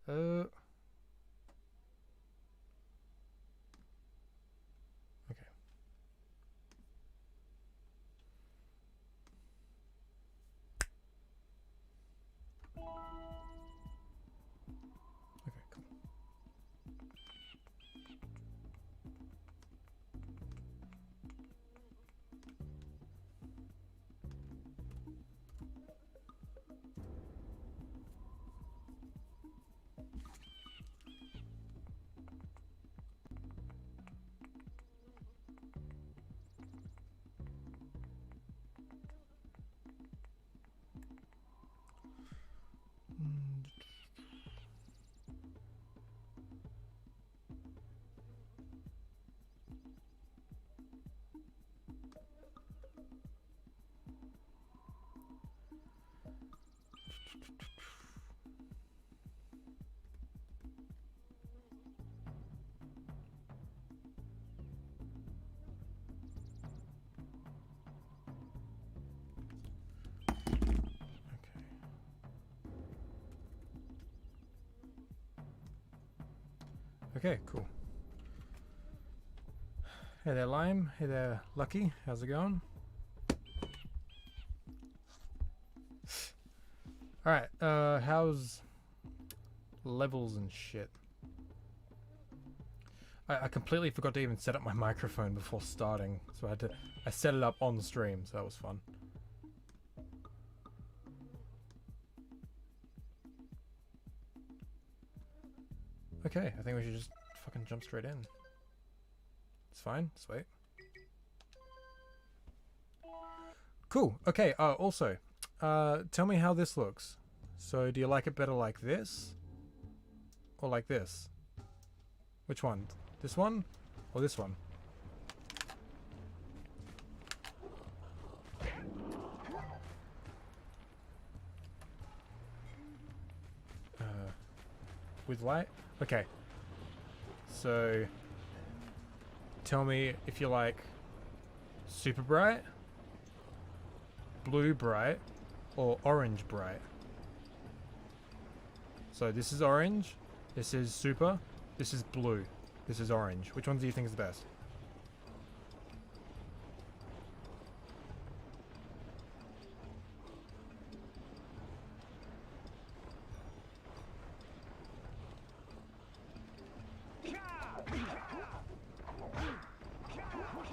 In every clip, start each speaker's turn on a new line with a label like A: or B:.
A: Okay. Okay, cool. Okay, cool. Hey there, Lime. Hey there, Lucky. How's it going? Alright, how's levels and shit? I completely forgot to even set up my microphone before starting, so I set it up on the stream, so that was fun. Okay, I think we should just fucking jump straight in. It's fine, sweet. Cool, okay, also, tell me how this looks. So, do you like it better like this? Or like this? Which one? This one? Or this one? With light? Okay. So, tell me if you like super bright, blue bright, or orange bright. So this is orange, this is super, this is blue, this is orange. Which one do you think is the best?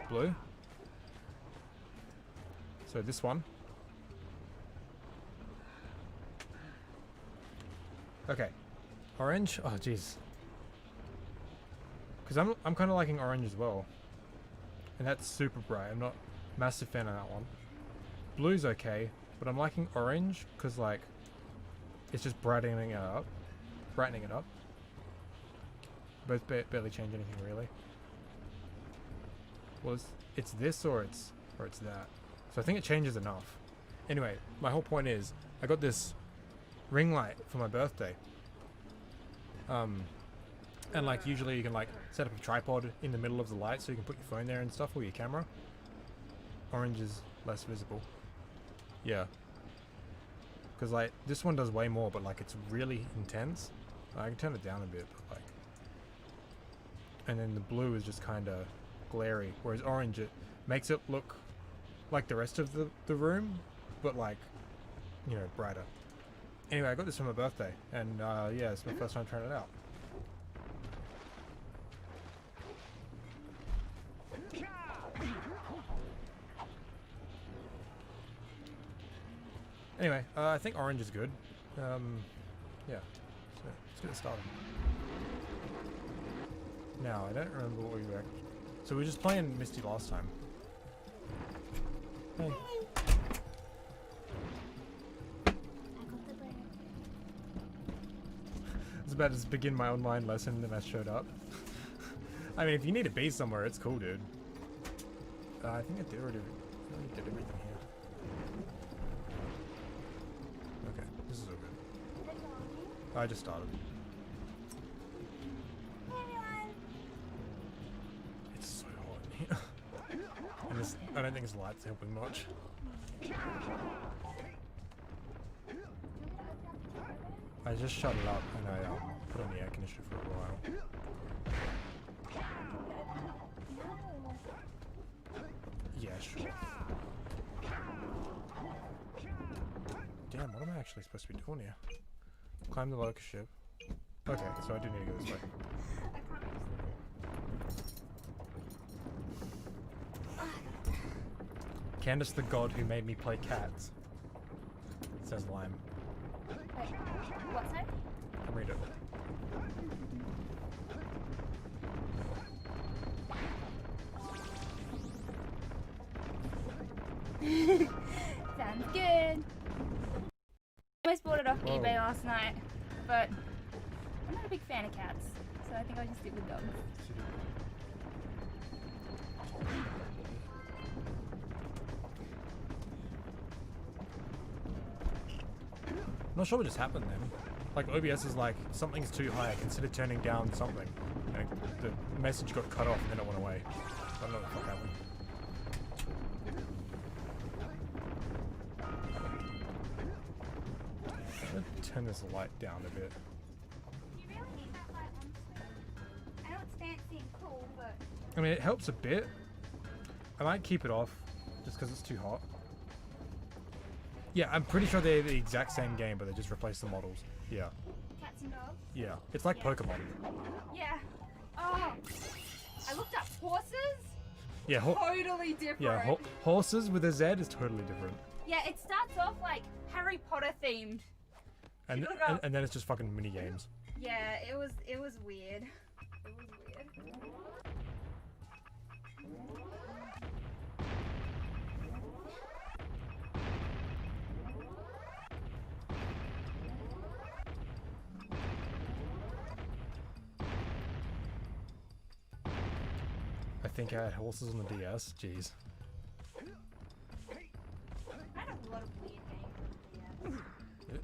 A: Blue. So this one. Okay. Orange? Oh jeez. Because I'm kind of liking orange as well. And that's super bright. I'm not a massive fan of that one. Blue's okay, but I'm liking orange because like it's just brightening it up. Both barely change anything really. Well, it's this or it's that. So I think it changes enough. Anyway, my whole point is I got this ring light for my birthday. And like usually you can like set up a tripod in the middle of the light so you can put your phone there and stuff or your camera. Orange is less visible. Yeah. Because like this one does way more, but like it's really intense. I can turn it down a bit, but like. And then the blue is just kind of glary, whereas orange it makes it look like the rest of the room, but like, you know, brighter. Anyway, I got this for my birthday, and yeah, it's my first time trying it out. Anyway, I think orange is good. Yeah, so let's get it started. Now, I don't remember what we were. So we were just playing Misty last time. Hey. I was about to begin my online lesson and then I showed up. I mean, if you need to be somewhere, it's cool, dude. I think I already did everything here. Okay, this is all good. I just started. It's so hot in here. And this, I don't think this light's helping much. I just shut it up and I put on the air conditioner for a while. Yeah, sure. Damn, what am I actually supposed to be doing here? Climb the locust ship. Okay, so I do need to go this way. Candace the god who made me play cats. Says Lime.
B: Wait, what's that?
A: I'll read it.
B: Sounds good. I almost bought it off
A: Whoa.
B: eBay last night, but I'm not a big fan of cats, so I think I'll just stick with dogs.
A: I'm not sure what just happened then. Like OBS is like, something's too high, consider turning down something. And the message got cut off and then it went away. I don't know what the fuck happened. I'm gonna turn this light down a bit.
B: You really need that light on still? I know it's fancy and cool, but...
A: I mean, it helps a bit. I might keep it off, just because it's too hot. Yeah, I'm pretty sure they're the exact same game, but they just replaced the models. Yeah.
B: Cats and dogs?
A: Yeah. It's like Pokemon.
B: Yeah. Oh! I looked up horses?
A: Yeah,
B: Totally different.
A: yeah, horses with a Z is totally different.
B: Yeah, it starts off like Harry Potter themed.
A: And,
B: Look up.
A: and then it's just fucking mini games.
B: Yeah, it was weird. It was weird.
A: I think I had horses on the DS. Jeez.
B: I had a lot of weird games on the DS.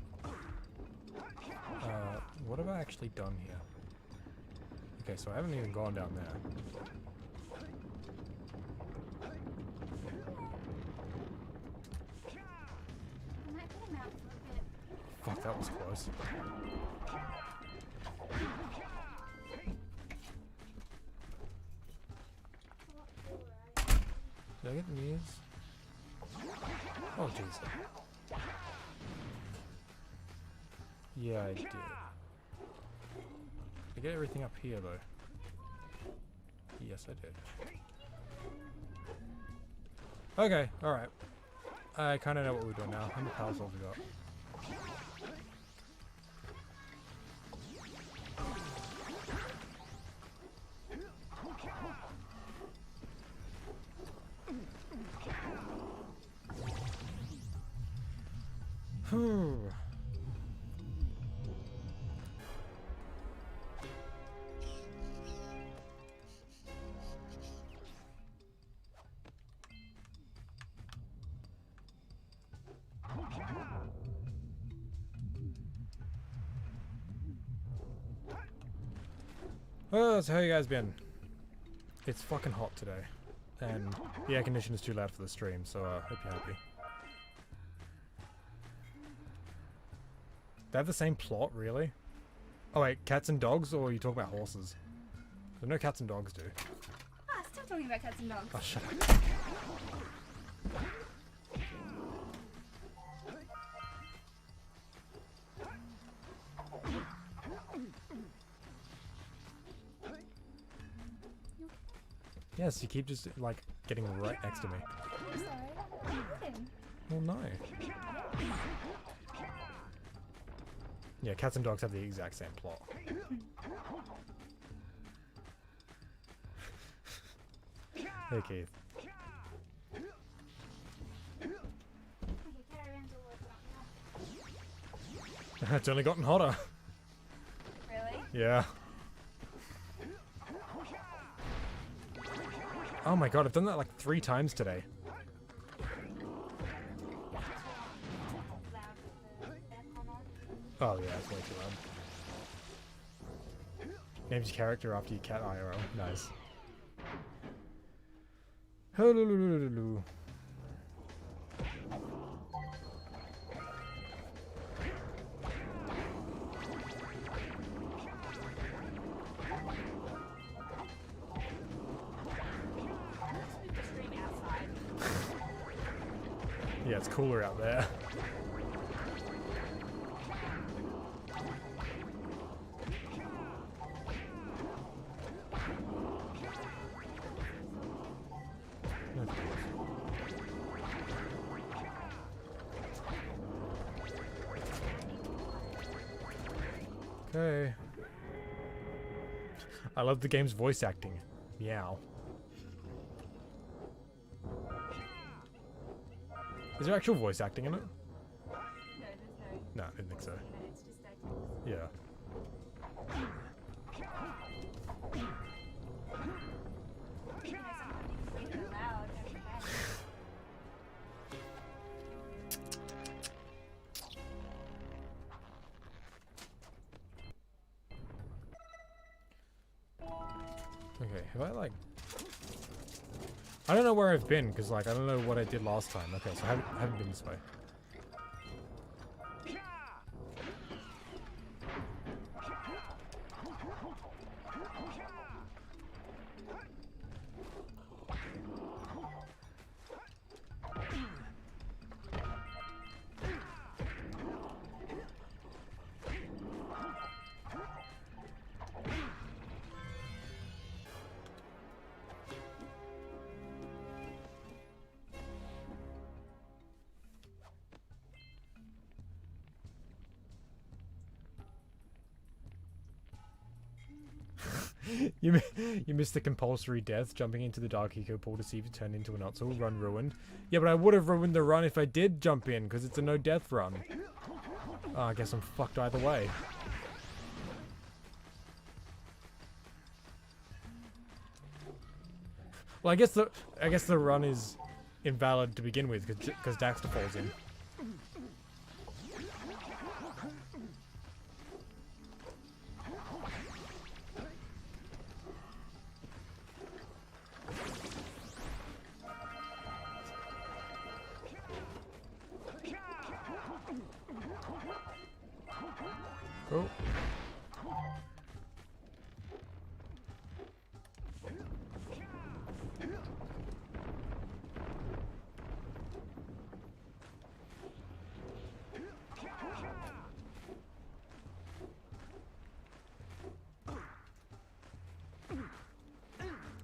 A: What have I actually done here? Okay, so I haven't even gone down there.
B: I might put him out for a bit.
A: Fuck, that was close. Did I get the muse? Oh, jeez. Yeah, I did. I get everything up here, though. Yes, I did. Okay, alright. I kind of know what we're doing now. How many power souls we got? Whew. Oh, so how you guys been? It's fucking hot today, and the air conditioner's too loud for the stream, so hope you're happy. They have the same plot, really? Oh wait, cats and dogs, or are you talking about horses? I know cats and dogs do.
B: Ah, still talking about cats and dogs.
A: Oh, shut up. Yes, you keep just, like, getting right next to me.
B: I'm sorry. I'm kidding.
A: Well, no. Yeah, cats and dogs have the exact same plot. Hey, Keith. It's only gotten hotter.
B: Really?
A: Yeah. Oh my god, I've done that like 3 times today. Oh yeah, it's way too loud. Names your character after your cat IRL. Nice. Hululululu. Yeah, it's cooler out there. Okay. I love the game's voice acting. Meow. Is there actual voice acting in it?
B: No, there's
A: No, I didn't think so.
B: it's just
A: Yeah.
B: sometimes you can read it aloud.
A: Okay, have I like... I don't know where I've been, because like, I don't know what I did last time. Okay, so I haven't been this way. You missed the compulsory death, jumping into the dark eco pool to see if you turn into an Otzel. Run ruined. Yeah, but I would have ruined the run if I did jump in, because it's a no-death run. Oh, I guess I'm fucked either way. Well, I guess the run is invalid to begin with, because Daxter falls in. Oh.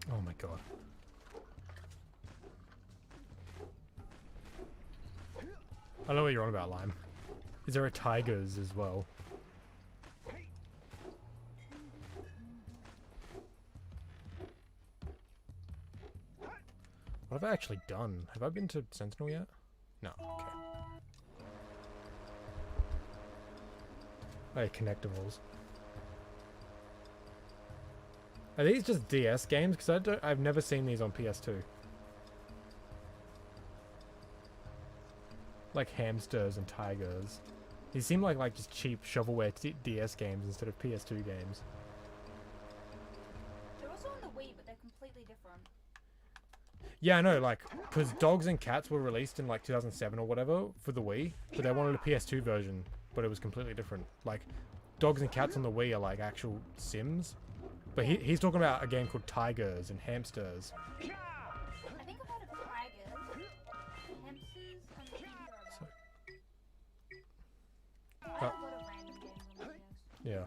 A: Oh my god. I know what you're on about, Lime. Is there a Tigers as well? What have I actually done? Have I been to Sentinel yet? No, okay. Hey, Connectables. Are these just DS games? Because I've never seen these on PS2. Like Hamsters and Tigers. These seem like just cheap shovelware DS games instead of PS2 games.
B: They're also on the Wii, but they're completely different.
A: Yeah, I know, like, because Dogs and Cats were released in like 2007 or whatever for the Wii, but they wanted a PS2 version, but it was completely different. Like, Dogs and Cats on the Wii are like actual Sims, but he's talking about a game called Tigers and Hamsters.
B: I think I've heard of Tigers, Hamsters, and
A: So,
B: I have a lot of random games on the DS.
A: yeah.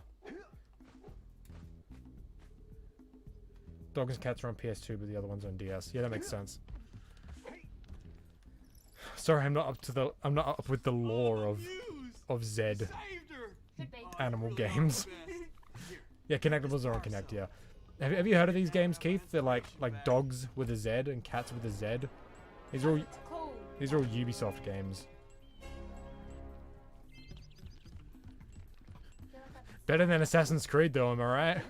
A: Dogs and Cats are on PS2, but the other one's on DS. Yeah, that makes sense. Sorry, I'm not up with the lore of Zed animal games. Yeah, Connectables are on Connect, yeah. Have you heard of these games, Keith? They're like dogs with a Z and cats with a Z. These are all
B: Cool.
A: these are all Ubisoft games. Better than Assassin's Creed though, am I right?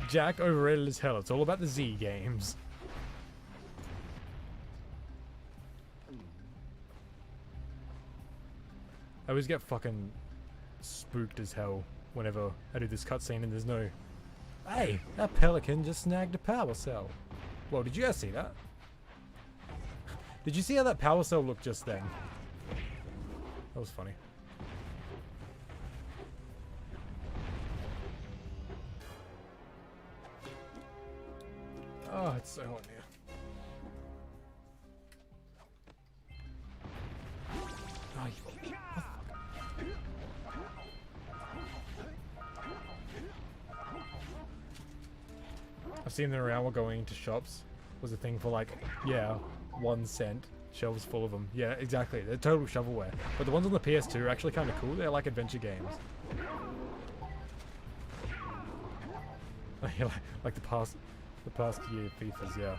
A: Jak overrated as hell. It's all about the Z games. I always get fucking spooked as hell whenever I do this cutscene and there's no... Hey, that pelican just snagged a power cell. Whoa, did you guys see that? Did you see how that power cell looked just then? That was funny. Oh, it's so hot here. Oh, you... I've seen them around while going into shops. Was a thing for like, yeah, 1 cent. Shelves full of them. Yeah, exactly. They're total shovelware. But the ones on the PS2 are actually kind of cool. They're like adventure games. like the past year FIFAs, yeah.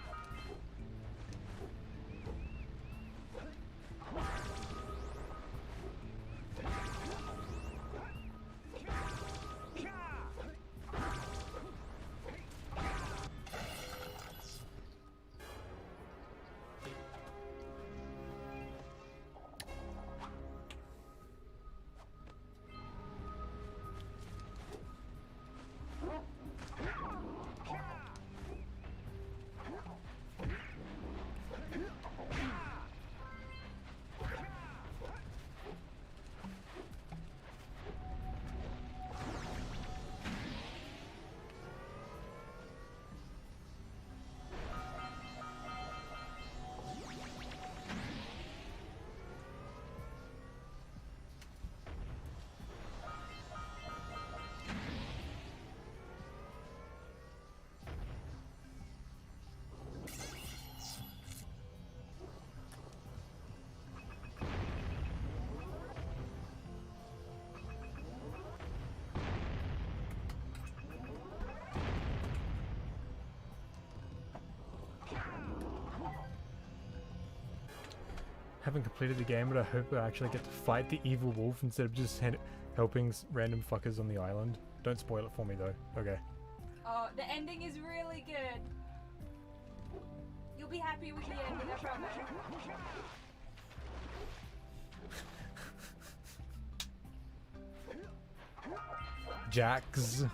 A: Haven't completed the game, but I hope I actually get to fight the evil wolf instead of just helping random fuckers on the island. Don't spoil it for me though. Okay.
B: Oh, the ending is really good. You'll be happy with the ending, I promise.
A: Jax.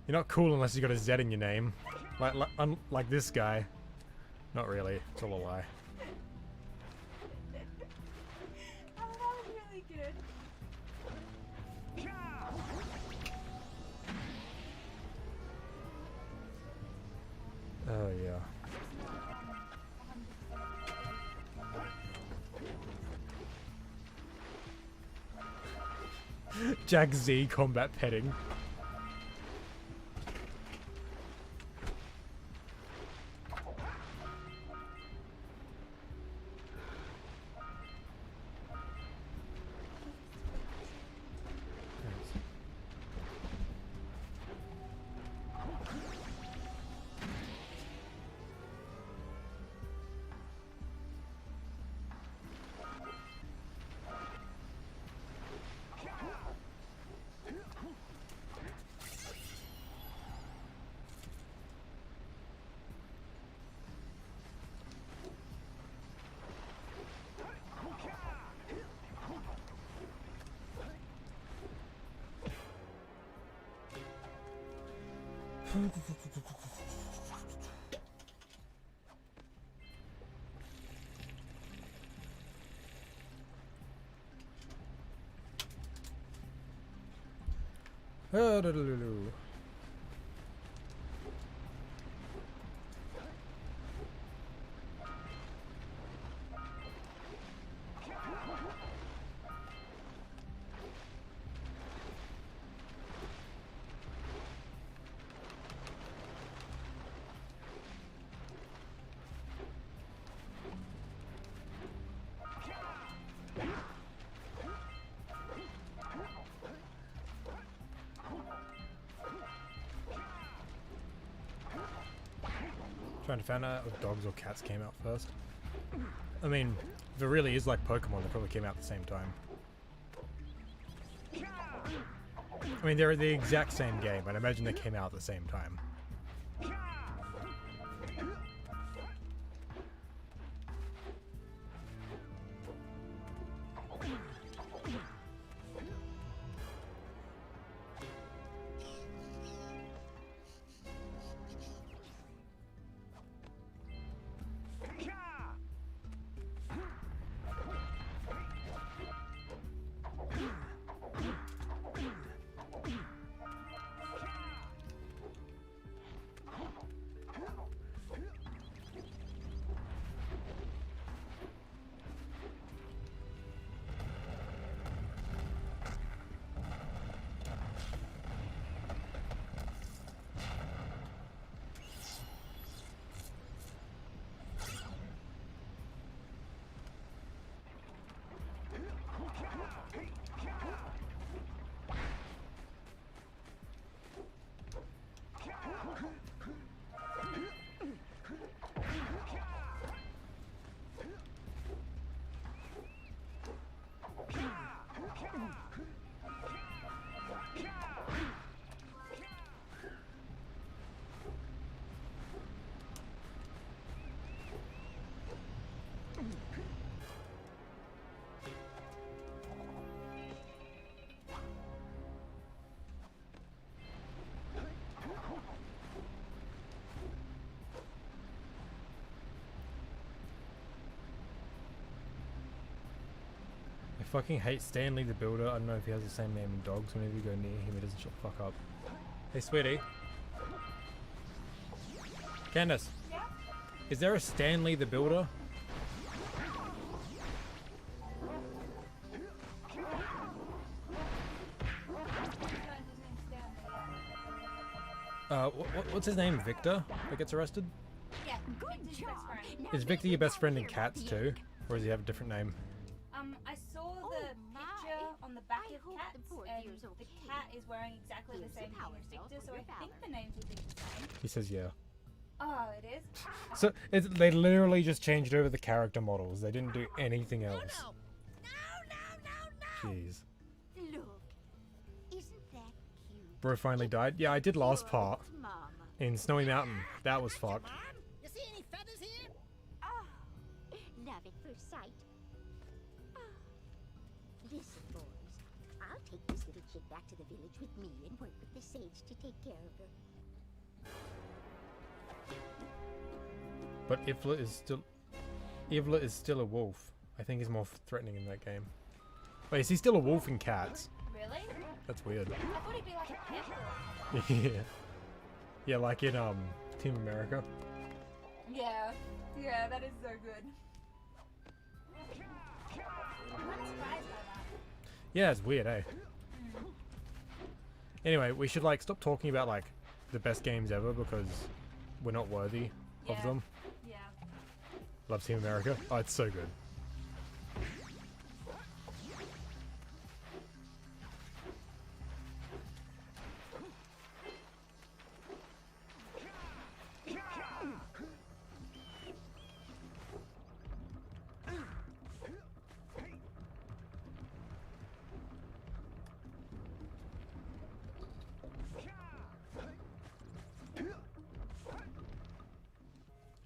A: You're not cool unless you got a Z in your name. Like this guy. Not really. It's all a lie.
B: Oh, that was really good.
A: Oh yeah. Jack Z combat petting. Trying to find out if dogs or cats came out first. I mean, if it really is like Pokemon, they probably came out at the same time. I mean, they're the exact same game, but I imagine they came out at the same time. fucking hate Stanley the Builder. I don't know if he has the same name in dogs. Whenever you go near him, he doesn't shut the fuck up. Hey, sweetie. Candace.
B: Yeah?
A: Is there a Stanley the Builder? What's his name? Victor? That gets arrested?
B: Yeah, Victor's your best friend.
A: Is Victor your best friend in Cats too? Or does he have a different name?
B: I saw the picture on the back of Cats, and the cat is wearing exactly the same thing as Victor, so I think the names would be the same.
A: He says yeah.
B: Oh, it is?
A: So they literally just changed over the character models. They didn't do anything else. Jeez.
C: Look, isn't that cute?
A: Bro finally died. Yeah, I did last part
C: Mama.
A: in Snowy Mountain. That was fucked.
D: You see any feathers here?
C: Oh, love at first sight. Oh. Listen, boys, I'll take this little chick back to the village with me and work with the sage to take care of her.
A: But Ivla is still a wolf. I think he's more threatening in that game. Wait, is he still a wolf in Cats?
B: Really?
A: That's weird.
B: I thought he'd be like a pet.
A: Yeah. Yeah, like in Team America.
B: Yeah. Yeah, that is so good. I'm not surprised by that.
A: Yeah, it's weird, eh? Anyway, we should like stop talking about like the best games ever because we're not worthy of
B: Yeah.
A: them.
B: Yeah.
A: Love Team America. Oh, it's so good.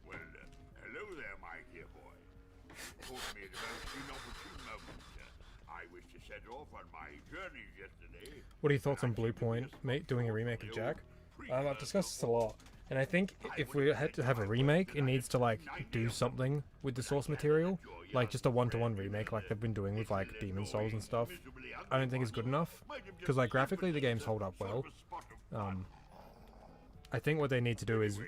E: Well, hello there, my dear boy. Caught me at a most inopportune moment. I wish to set off on my journey yesterday.
A: What are your thoughts on Blue Point doing a remake of Jak? I've discussed this a lot, and I think if we had to have a remake, it needs to like do something with the source material, like just a one-to-one remake, like they've been doing with like Demon Souls and stuff. I don't think it's good enough because like graphically the games hold up well. I think what they need to do is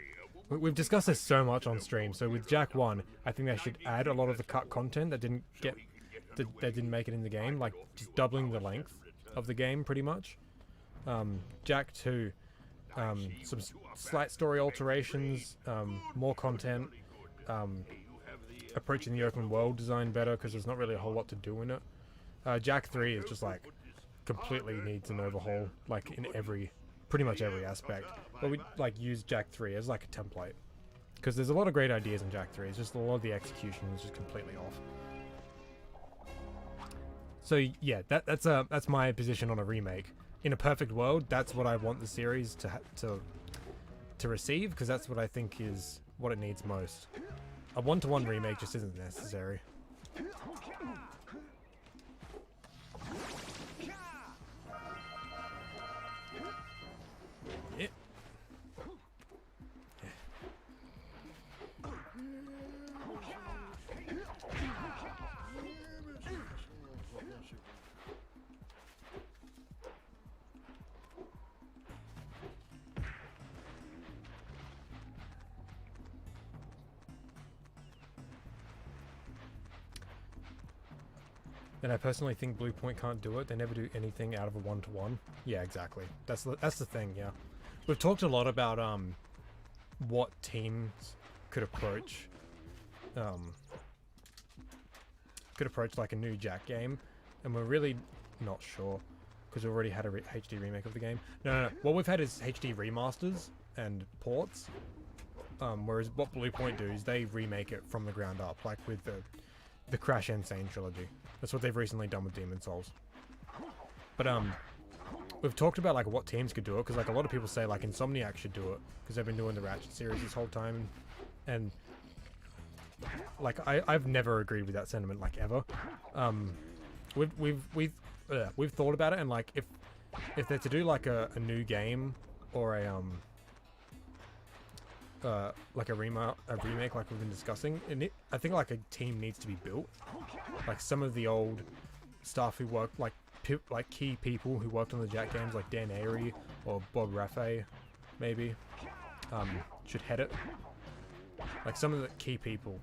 A: we've discussed this so much on stream. So with Jak 1, I think they should add a lot of the cut content that didn't make it in the game, like just doubling the length of the game pretty much. Jak 2, some slight story alterations, more content, approaching the open world design better because there's not really a whole lot to do in it. Jak 3 is just like completely needs an overhaul, like in pretty much every aspect. But we like use Jak 3 as like a template because there's a lot of great ideas in Jak 3. It's just a lot of the execution is just completely off. So yeah, that's my position on a remake. In a perfect world, that's what I want the series to receive because that's what I think is what it needs most. A one-to-one remake just isn't necessary. Yeah. And I personally think Blue Point can't do it. They never do anything out of a one-to-one. Yeah, exactly. That's the thing. Yeah, we've talked a lot about what teams could approach like a new Jak game, and we're really not sure because we already had a HD remake of the game. No. What we've had is HD remasters and ports. Whereas what Blue Point do is they remake it from the ground up, like with the Crash Insane trilogy. That's what they've recently done with Demon Souls. But we've talked about like what teams could do it because like a lot of people say like Insomniac should do it because they've been doing the Ratchet series this whole time, and like I've never agreed with that sentiment like ever. We've thought about it, and like if they're to do like a new game or like a remake like we've been discussing, and I think like a team needs to be built. Like some of the old staff who worked, like key people who worked on the Jak games, like Dan Airy or Bob Raffay, maybe, should head it. Like some of the key people.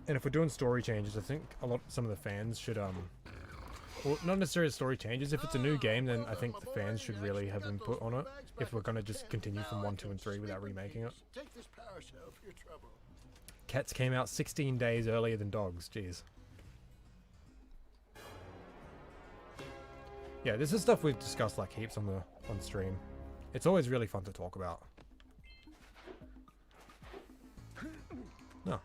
A: And if we're doing story changes, I think some of the fans should well, not necessarily story changes. If it's a new game, then I think the fans should really have input on it. If we're gonna just continue from 1, 2, and 3 without remaking it. Cats came out 16 days earlier than dogs. Jeez. Yeah, this is stuff we've discussed like heaps on stream. It's always really fun to talk about. No.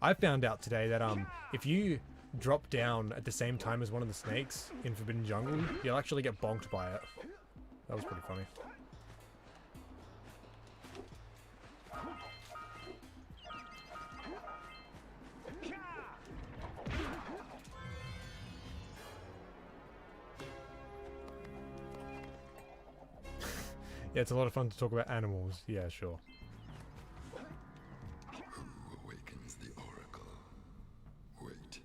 A: I found out today that if you drop down at the same time as one of the snakes in Forbidden Jungle, you'll actually get bonked by it. That was pretty funny. Yeah, it's a lot of fun to talk about animals. Yeah, sure.
F: Who awakens the oracle? Wait,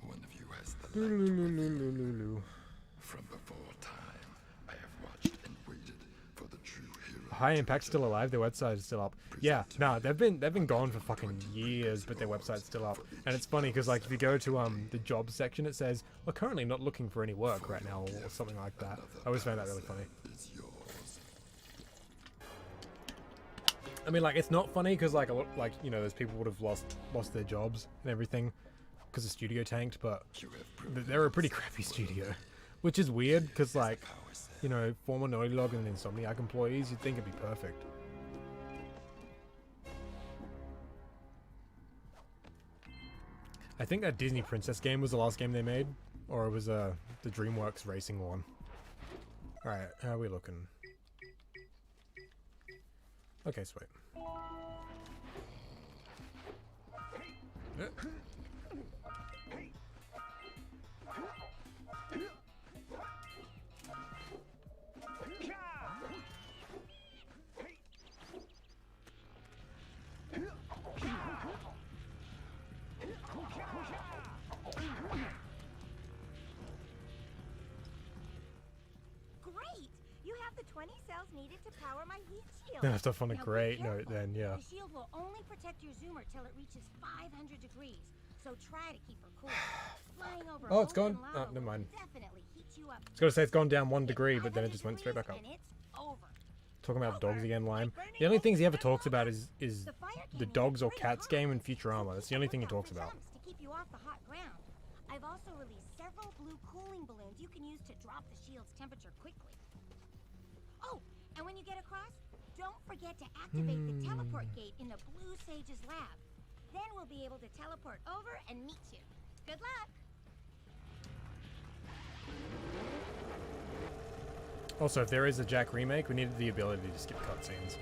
F: one of you has the
A: Lulu.
F: From before time, I have watched and waited for the true hero.
A: High Impact's still alive. Their website is still up. Yeah, nah, they've been gone for fucking years, but their website's still up. And it's funny because like if you go to the jobs section, it says we're currently not looking for any work right now or something like that. I always found that really funny.
F: It's yours.
A: I mean, like, it's not funny because, like, you know, those people would have lost their jobs and everything because the studio tanked, but they're a pretty crappy studio, which is weird because, like, you know, former Naughty Dog and Insomniac employees, you'd think it'd be perfect. I think that Disney Princess game was the last game they made, or it was the DreamWorks racing one. Alright, how are we looking? Okay, sweet.
C: Great! You have the 20 cells needed to power my heat shield.
A: That's stuff on a
C: Now be
A: great
C: careful.
A: note then, yeah.
C: The shield will only protect your zoomer till it reaches 500 degrees, so try to keep her cool. Flying over
A: Oh, it's
C: molten
A: gone.
C: lava
A: Oh, never mind.
C: will definitely heat you up.
A: I was gonna say it's gone down 1 degree, but then it just went straight back up.
C: And it's over.
A: Talking about dogs again, Lime. The only things he ever talks about is the dogs or cats game in Futurama. That's the only thing he talks about.
C: To keep you off the hot ground. I've also released several blue cooling balloons you can use to drop the shield's temperature quickly. Oh, and when you get across, don't forget to activate the teleport gate in the Blue Sage's lab. Then we'll be able to teleport over and meet you. Good luck!
A: Also, if there is a Jak remake, we needed the ability to skip cutscenes.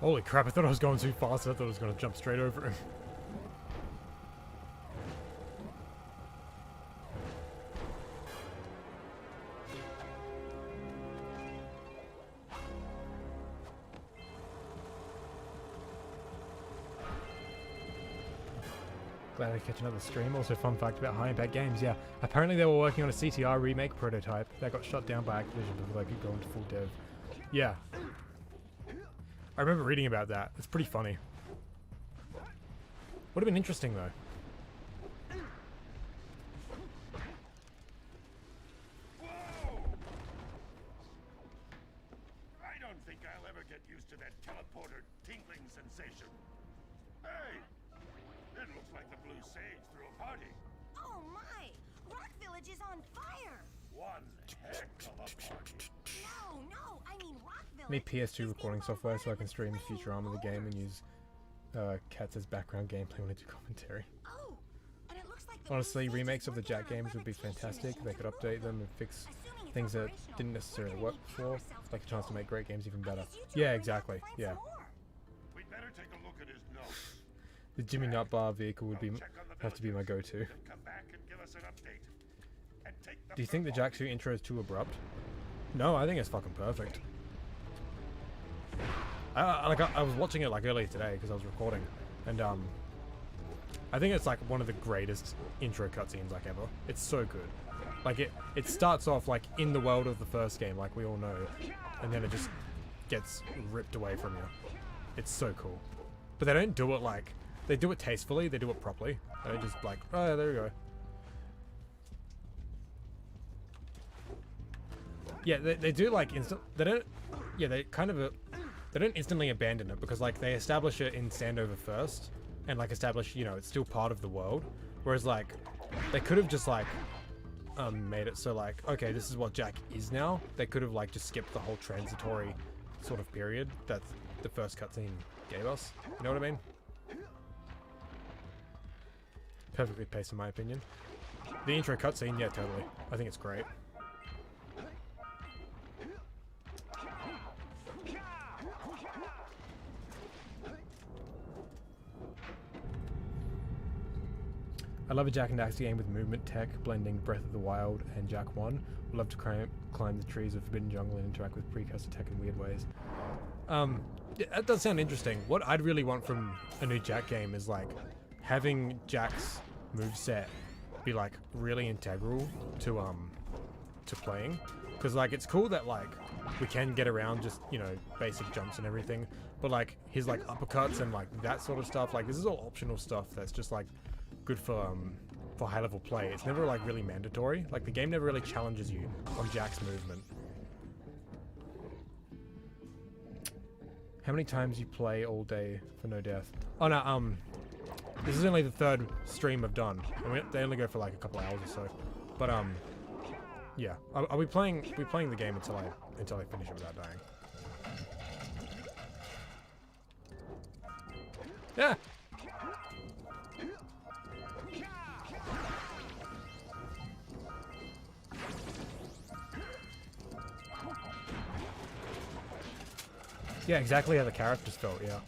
A: Holy crap, I thought I was going too fast. I thought I was going to jump straight over him. Glad I catch another stream. Also, fun fact about High Impact Games. Yeah, apparently they were working on a CTR remake prototype that got shut down by Activision before they could go into full dev. Yeah. I remember reading about that. It's pretty funny. Would have been interesting though.
E: I don't think I'll ever get used to that teleporter tingling sensation. Hey! It looks like the Blue Sage threw a party.
C: Oh my! Rock Village is on fire!
E: One heck of a party.
C: No!
A: need PS2 recording software so I can stream Futurama the game and use cats as background gameplay when I do commentary.
C: Oh, and it looks like the
A: Honestly,
C: blue
A: remakes of the
C: stage's
A: Jak
C: working on
A: games would be
C: levitation
A: fantastic.
C: machine
A: They could
C: for
A: update
C: the
A: them and fix
C: Assuming it's
A: things that
C: operational,
A: didn't
C: we're
A: necessarily
C: gonna
A: work
C: need
A: before,
C: power cells
A: like a
C: to
A: chance to
C: go.
A: make great games even
C: I
A: better.
C: guess you two
A: Yeah,
C: are gonna
A: exactly.
C: have to find
A: Yeah.
C: some more.
E: We'd better take a look at his notes.
A: The Jimmy Nut Bar vehicle would be
E: Check on the
A: have to be my
E: villagers,
A: go-to.
E: then come back and give us an update. And take the
A: Do you think the Jak suit intro is too abrupt? No, I think it's fucking perfect. I was watching it like earlier today because I was recording, and I think it's like one of the greatest intro cutscenes like ever. It's so good. Like it starts off like in the world of the first game, like we all know, and then it just gets ripped away from you. It's so cool. But they don't do it like, they do it tastefully, they do it properly. They don't just like, oh yeah, there we go. Yeah, they do like they don't, yeah, they kind of, they don't instantly abandon it because like they establish it in Sandover first and like establish, you know, it's still part of the world. Whereas like, they could have just like, made it so like, okay, this is what Jak is now. They could have like just skipped the whole transitory sort of period that the first cutscene gave us. You know what I mean? Perfectly paced in my opinion. The intro cutscene, yeah, totally. I think it's great. I love a Jak and Daxter game with movement tech, blending Breath of the Wild and Jak 1. Would love to climb the trees of Forbidden Jungle and interact with precursor tech in weird ways. Yeah, that does sound interesting. What I'd really want from a new Jak game is like having Jak's moveset be like really integral to playing. Because like it's cool that like we can get around just, you know, basic jumps and everything, but like his like uppercuts and like that sort of stuff, like this is all optional stuff that's just like good for high level play. It's never like really mandatory. Like the game never really challenges you on Jak's movement. How many times you play all day for no death? Oh no, this is only the third stream I've done. And they only go for like a couple hours or so. But yeah, I'll be playing the game until I finish it without dying. Yeah. Yeah, exactly how the characters felt, yeah.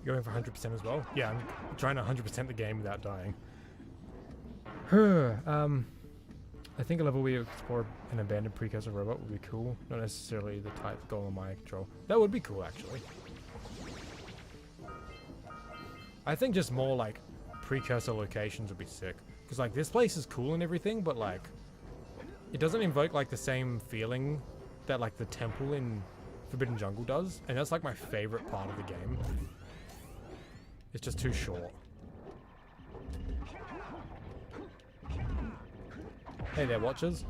A: Going for 100% as well? Yeah, I'm trying to 100% the game without dying. I think a level where you explore an abandoned precursor robot would be cool. Not necessarily the type goal on my control. That would be cool, actually. I think just more, like, precursor locations would be sick. Because, like, this place is cool and everything, but, like, it doesn't invoke, like, the same feeling that, like, the temple in Forbidden Jungle does. And that's, like, my favorite part of the game. It's just too short. Hey there, watchers.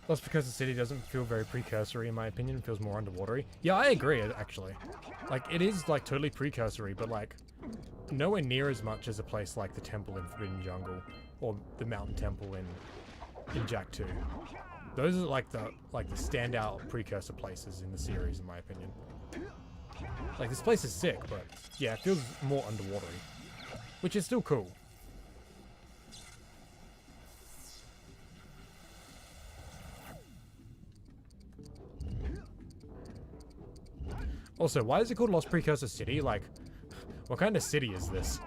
A: That's because the city doesn't feel very precursory in my opinion. It feels more underwatery. Yeah, I agree actually. Like, it is like totally precursory, but like nowhere near as much as a place like the temple in Forbidden Jungle or the mountain temple in Jak 2. Those are like the standout precursor places in the series in my opinion. Like, this place is sick, but yeah, it feels more underwatery, which is still cool. Also, why is it called Lost Precursor City? Like, what kind of city is this?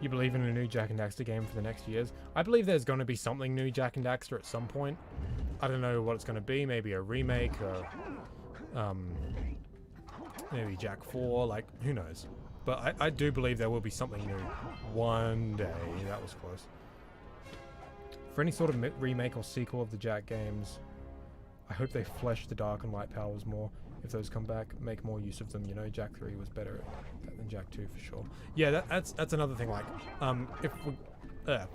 A: You believe in a new Jak and Daxter game for the next years? I believe there's going to be something new Jak and Daxter at some point. I don't know what it's going to be. Maybe a remake or maybe Jak 4. Like, who knows? But I do believe there will be something new one day. That was close. For any sort of remake or sequel of the Jak games, I hope they flesh the dark and light powers more. If those come back, make more use of them. You know, Jak 3 was better at that than Jak 2 for sure. Yeah, that's another thing. Like, if we,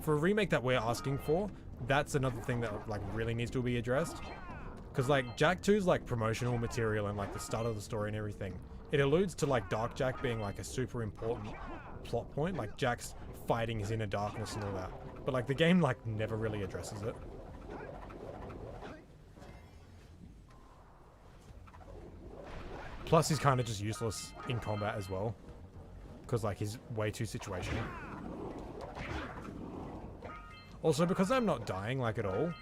A: for a remake that we're asking for, that's another thing that like really needs to be addressed. Because like Jak 2's like promotional material and like the start of the story and everything, it alludes to like Dark Jak being like a super important plot point, like Jak's fighting his inner darkness and all that. But like the game like never really addresses it. Plus he's kind of just useless in combat as well, because like he's way too situational. Also, because I'm not dying like at all,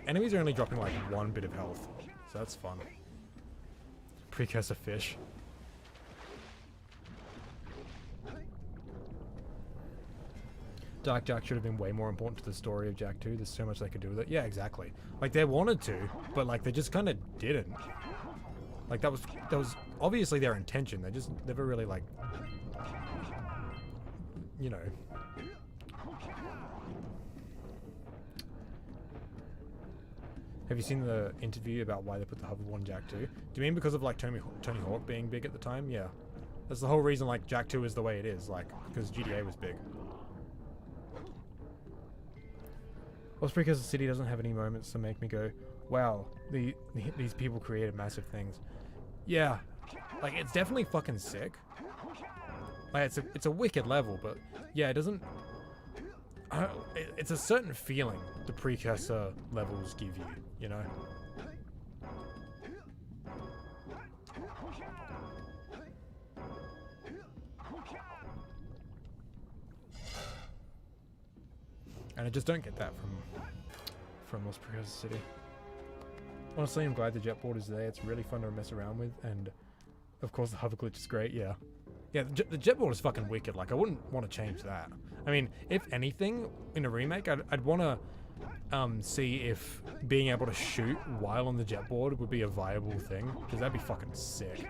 A: enemies are only dropping like 1 bit of health, so that's fun. Precursor fish. Dark Jak should have been way more important to the story of Jak 2. There's so much they could do with it. Yeah, exactly. Like, they wanted to, but like they just kind of didn't. Like, that was obviously their intention. They just never really like, you know. Have you seen the interview about why they put the hover on Jak 2? Do you mean because of like Tony Hawk being big at the time? Yeah. That's the whole reason like Jak 2 is the way it is, like, because GTA was big. Lost Precursor City doesn't have any moments to make me go, wow, these people created massive things. Yeah, like, it's definitely fucking sick. Like, it's a wicked level, but yeah, it doesn't... it's a certain feeling the precursor levels give you, you know? And I just don't get that from Lost Precursor City. Honestly, I'm glad the jetboard is there. It's really fun to mess around with, and of course the hover glitch is great. Yeah, yeah. The jetboard is fucking wicked. Like, I wouldn't want to change that. I mean, if anything, in a remake, I'd want to see if being able to shoot while on the jetboard would be a viable thing, because that'd be fucking sick.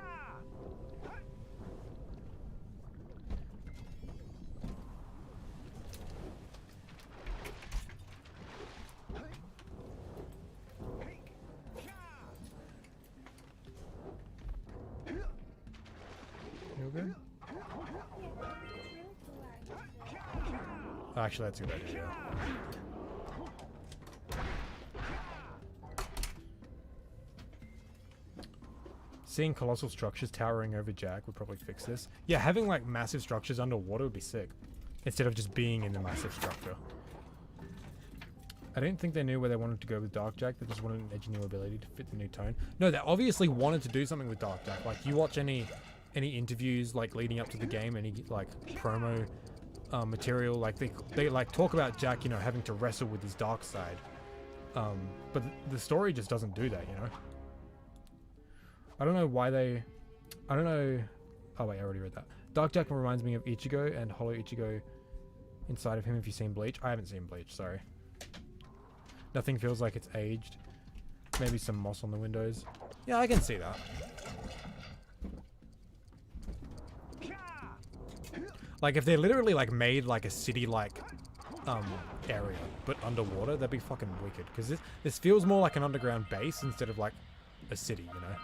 A: Good? Actually, that's a good idea. Seeing colossal structures towering over Jak would probably fix this. Yeah, having like massive structures underwater would be sick, instead of just being in the massive structure. I don't think they knew where they wanted to go with Dark Jak. They just wanted an edgy new ability to fit the new tone. No, they obviously wanted to do something with Dark Jak. Like, you watch any interviews like leading up to the game, any like promo material, like they like talk about Jak, you know, having to wrestle with his dark side, but the story just doesn't do that, you know. I don't know why they, I don't know. Oh wait, I already read that. Dark Jak reminds me of Ichigo and Hollow Ichigo inside of him. If you've seen Bleach, I haven't seen Bleach, sorry. Nothing feels like it's aged. Maybe some moss on the windows. Yeah, I can see that. Like, if they literally like made like a city like area but underwater, that'd be fucking wicked, because this feels more like an underground base instead of like a city, you know.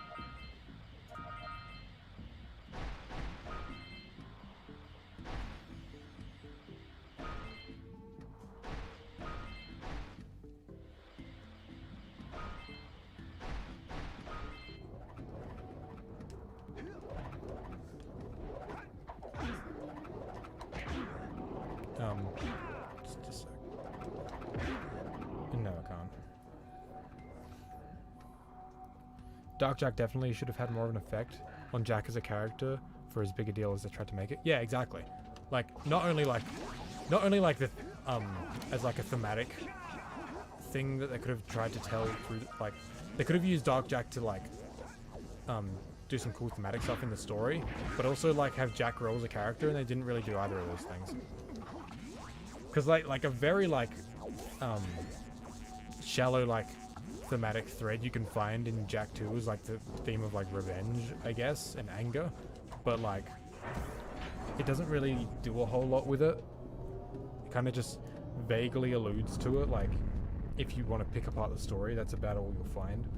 A: Dark Jak definitely should have had more of an effect on Jak as a character for as big a deal as they tried to make it. Yeah, exactly. Like not only like the as like a thematic thing that they could have tried to tell through, like they could have used Dark Jak to like do some cool thematic stuff in the story, but also like have Jak grow as a character, and they didn't really do either of those things. Because like a very like shallow like thematic thread you can find in Jak 2 is like the theme of like revenge, I guess, and anger, but like it doesn't really do a whole lot with it. It kind of just vaguely alludes to it. Like if you want to pick apart the story, that's about all you'll find.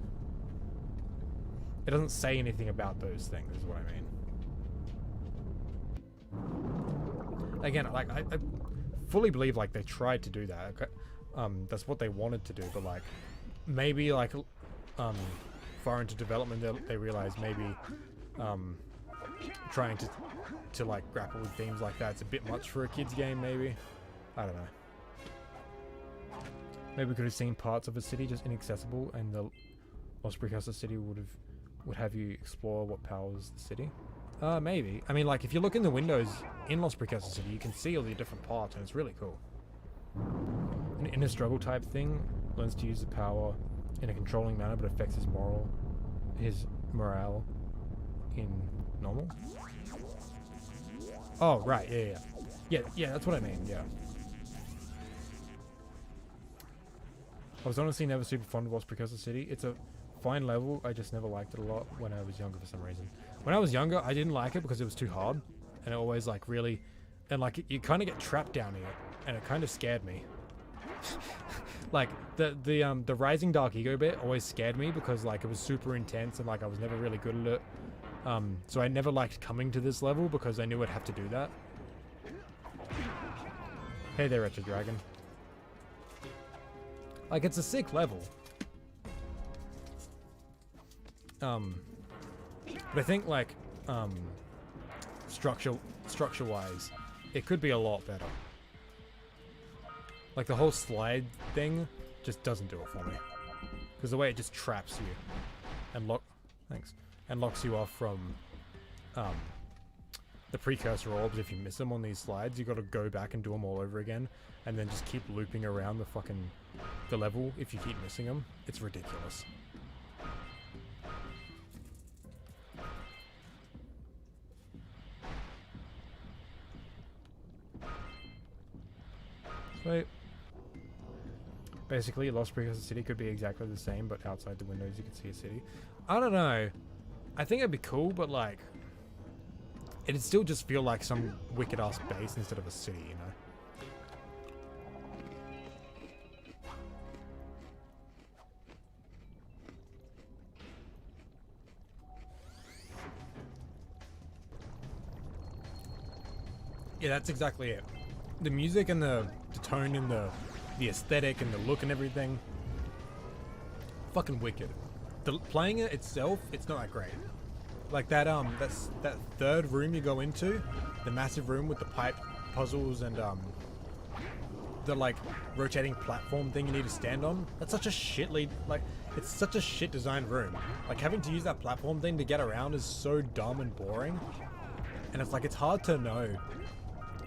A: It doesn't say anything about those things, is what I mean. Again, like I fully believe like they tried to do that. That's what they wanted to do, but like maybe like far into development they realized maybe trying to like grapple with themes like that's a bit much for a kid's game. Maybe, I don't know. Maybe we could have seen parts of a city just inaccessible, and the Lost Precursor city would have you explore what powers the city. Maybe. I mean, like if you look in the windows in Lost Precursor city, you can see all the different parts, and it's really cool. An inner struggle type thing, learns to use the power in a controlling manner, but affects his morale in normal. Oh right, yeah, that's what I mean. Yeah. I was honestly never super fond of Lost Precursor City. It's a fine level, I just never liked it a lot when I was younger for some reason. When I was younger, I didn't like it because it was too hard, and it always like really, and like you kind of get trapped down here, and it kind of scared me. Like the Rising Dark Ego bit always scared me because like it was super intense and like I was never really good at it. So I never liked coming to this level because I knew I'd have to do that. Hey there, Wretched Dragon. Like it's a sick level. But I think like structure-wise, it could be a lot better. Like the whole slide thing just doesn't do it for me, because the way it just traps you and locks you off from the precursor orbs. If you miss them on these slides, you got to go back and do them all over again, and then just keep looping around the level if you keep missing them. It's ridiculous. So basically, Lost Precursor City could be exactly the same, but outside the windows you can see a city. I don't know. I think it'd be cool, but like, it'd still just feel like some wicked ass base instead of a city, you know? Yeah, that's exactly it. The music and the tone and the aesthetic and the look and everything, fucking wicked. Playing it itself, it's not that great. Like that third room you go into, the massive room with the pipe puzzles and the like rotating platform thing you need to stand on. That's such a it's such a shit designed room. Like having to use that platform thing to get around is so dumb and boring. And it's like it's hard to know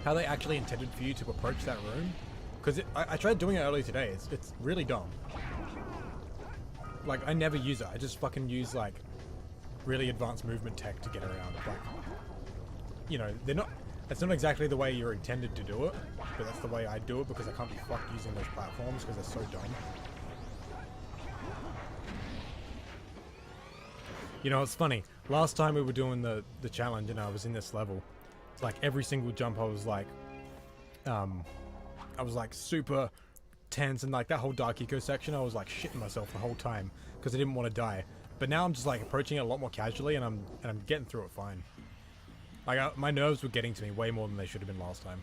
A: how they actually intended for you to approach that room. Because I tried doing it earlier today. It's really dumb. Like I never use it. I just fucking use like really advanced movement tech to get around. Like, you know, that's not exactly the way you're intended to do it, but that's the way I do it because I can't be fucked using those platforms because they're so dumb. You know, it's funny. Last time we were doing the challenge and I was in this level, like every single jump I was like super tense, and like that whole Dark Eco section I was like shitting myself the whole time because I didn't want to die. But now I'm just like approaching it a lot more casually, and I'm getting through it fine. Like my nerves were getting to me way more than they should have been last time.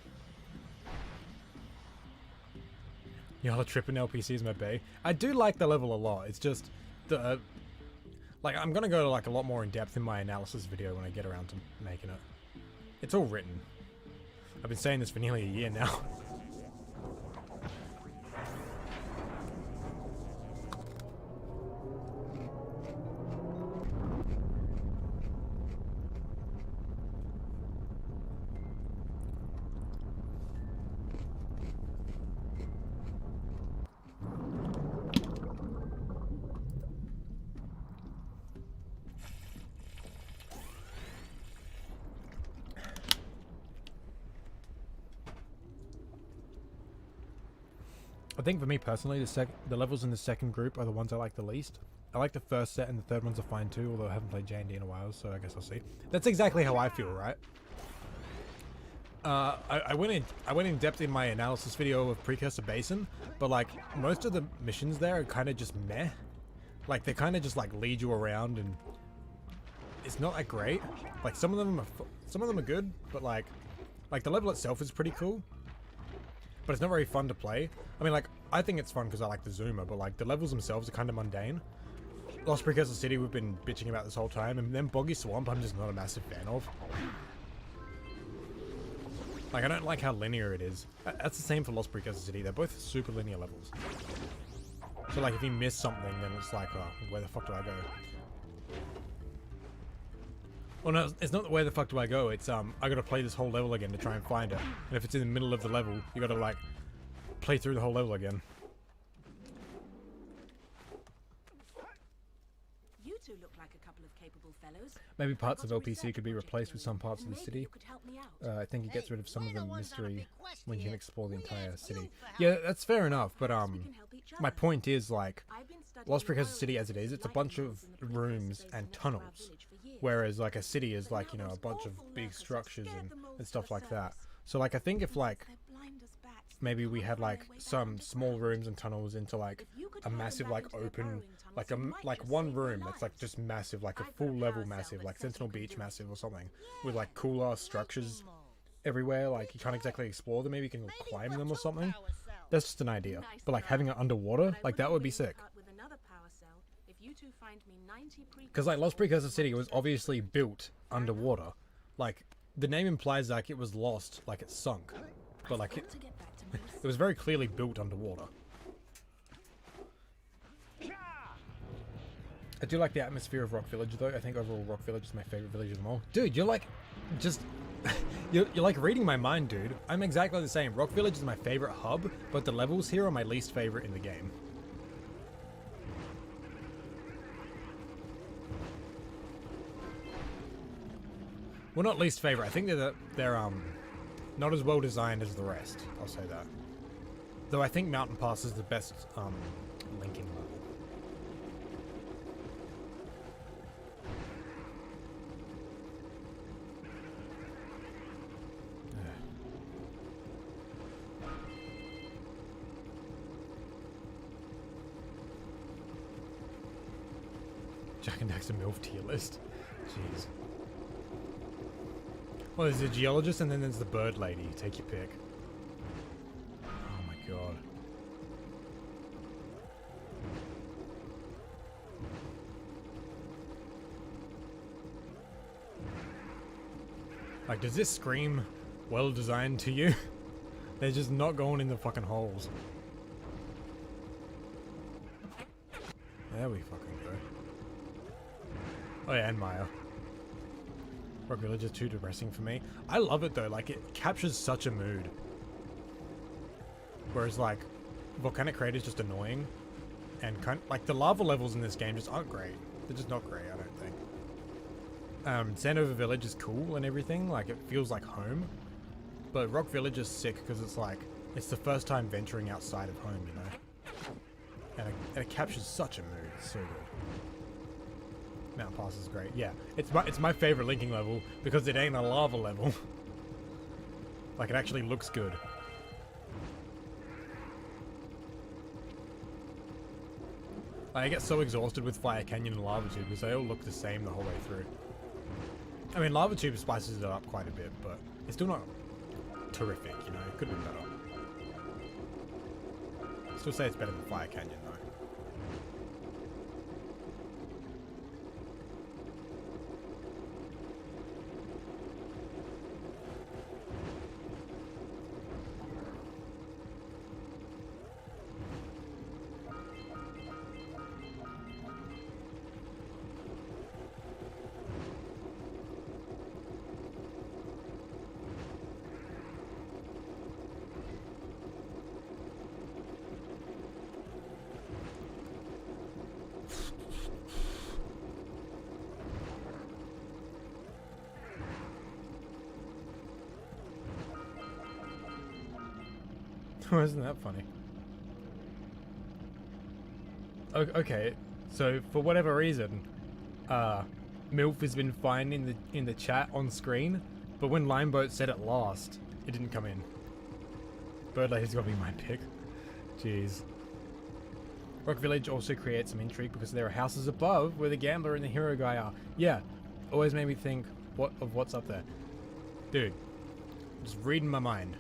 A: Y'all are tripping LPC is my bae. I do like the level a lot. It's just the like I'm gonna go to like a lot more in depth in my analysis video when I get around to making it. It's all written. I've been saying this for nearly a year now. I think for me personally, the levels in the second group are the ones I like the least. I like the first set, and the third ones are fine too, although I haven't played J&D in a while, so I guess I'll see. That's exactly how I feel, right? I went in depth in my analysis video of Precursor Basin, but like most of the missions there are kind of just meh. Like they kind of just like lead you around, and it's not that great. Like some of them are good, but like the level itself is pretty cool, but it's not very fun to play. I mean, like I think it's fun because I like the zoomer, but like the levels themselves are kind of mundane. Lost Precursor City we've been bitching about this whole time, and then Boggy Swamp I'm just not a massive fan of. Like, I don't like how linear it is. That's the same for Lost Precursor City. They're both super linear levels. So, like, if you miss something, then it's like, oh, where the fuck do I go? Well, no, it's not where the fuck do I go. It's, I gotta play this whole level again to try and find it. And if it's in the middle of the level, you gotta, like, play through the whole level again.
G: You two look like a couple of capable fellows.
A: Maybe parts of LPC could be replaced with some parts of the city. I think it gets rid of some of the mystery when you can explore the entire city. Yeah, that's fair enough, but my point is, like, Lost Precursor City as it is, it's a bunch of rooms and tunnels. Whereas, like, a city is, like, you know, a bunch of big structures and stuff like that. So, like, I think if, like, maybe we had, like, some small rooms and tunnels into, like, a massive, like, open, like one room that's, like, just massive, like a full level massive, like Sentinel Beach massive or something, with, like, cool-ass structures everywhere, like, you can't exactly explore them, maybe you can climb them or something. That's just an idea. But, like, having it underwater, like, that would be sick. Because, like, Lost Precursor City was obviously built underwater. Like, the name implies, like, it was lost, like, it sunk. But, like, it was very clearly built underwater. I do like the atmosphere of Rock Village, though. I think overall Rock Village is my favorite village of them all. Dude, you're like, just... you're like reading my mind, dude. I'm exactly the same. Rock Village is my favorite hub, but the levels here are my least favorite in the game. Well, not least favorite. I think they're not as well designed as the rest. I'll say that. Though I think Mountain Pass is the best linking level. Jak and Daxter MILF tier list. Jeez. Well, there's a geologist and then there's the bird lady. Take your pick. Oh my god. Like, does this scream well designed to you? They're just not going in the fucking holes. There we fucking go. Oh yeah, and Maya. Rock Village is too depressing for me. I love it though, like it captures such a mood. Whereas like, Volcanic Crater is just annoying. And like the lava levels in this game just aren't great. They're just not great, I don't think. Sandover Village is cool and everything, like it feels like home. But Rock Village is sick because it's like, it's the first time venturing outside of home, you know? And it captures such a mood, it's so good. Mountain Pass is great. Yeah, it's my favorite linking level because it ain't a lava level. Like it actually looks good. I get so exhausted with Fire Canyon and Lava Tube because they all look the same the whole way through. I mean, Lava Tube spices it up quite a bit, but it's still not terrific, you know? It could be better. Still say it's better than Fire Canyon though. Isn't that funny? Okay, so for whatever reason, MILF has been fine in the chat on screen, but when Limeboat said it last, it didn't come in. Birdlady's gotta be my pick. Jeez. Rock Village also creates some intrigue because there are houses above where the gambler and the hero guy are. Yeah, always made me think of what's up there. Dude, just reading my mind.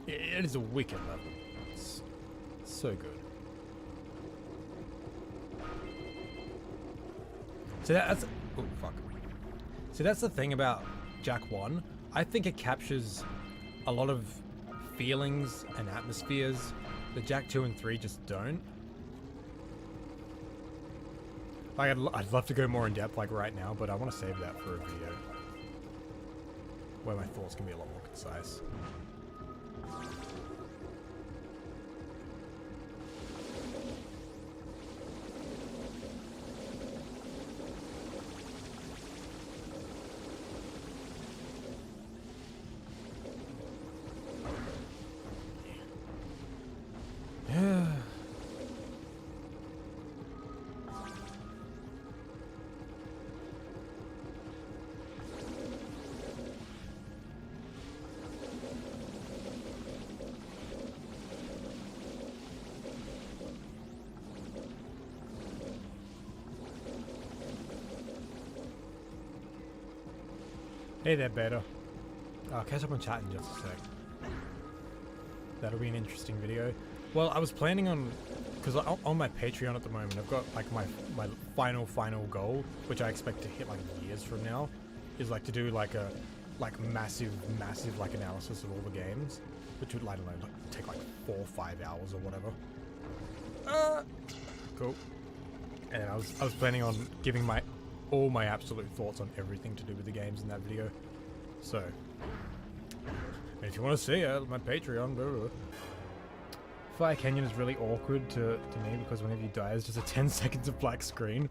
A: It is a wicked level. It's so good. So that's... Oh, fuck. So that's the thing about Jak 1. I think it captures a lot of feelings and atmospheres that Jak 2 and 3 just don't. Like, I'd love to go more in depth, like, right now, but I want to save that for a video where my thoughts can be a lot more concise. Hey there, Beta. I'll catch up on chat in just a sec. That'll be an interesting video. Well, I was planning on, because on my Patreon at the moment, I've got like my final goal, which I expect to hit like years from now, is like to do like a massive like analysis of all the games, which would, I don't know, like, take like 4 or 5 hours or whatever. Cool. And I was planning on giving all my absolute thoughts on everything to do with the games in that video. So, if you want to see it, my Patreon, blah, blah, blah. Fire Canyon is really awkward to me because whenever you die, it's just a 10 seconds of black screen.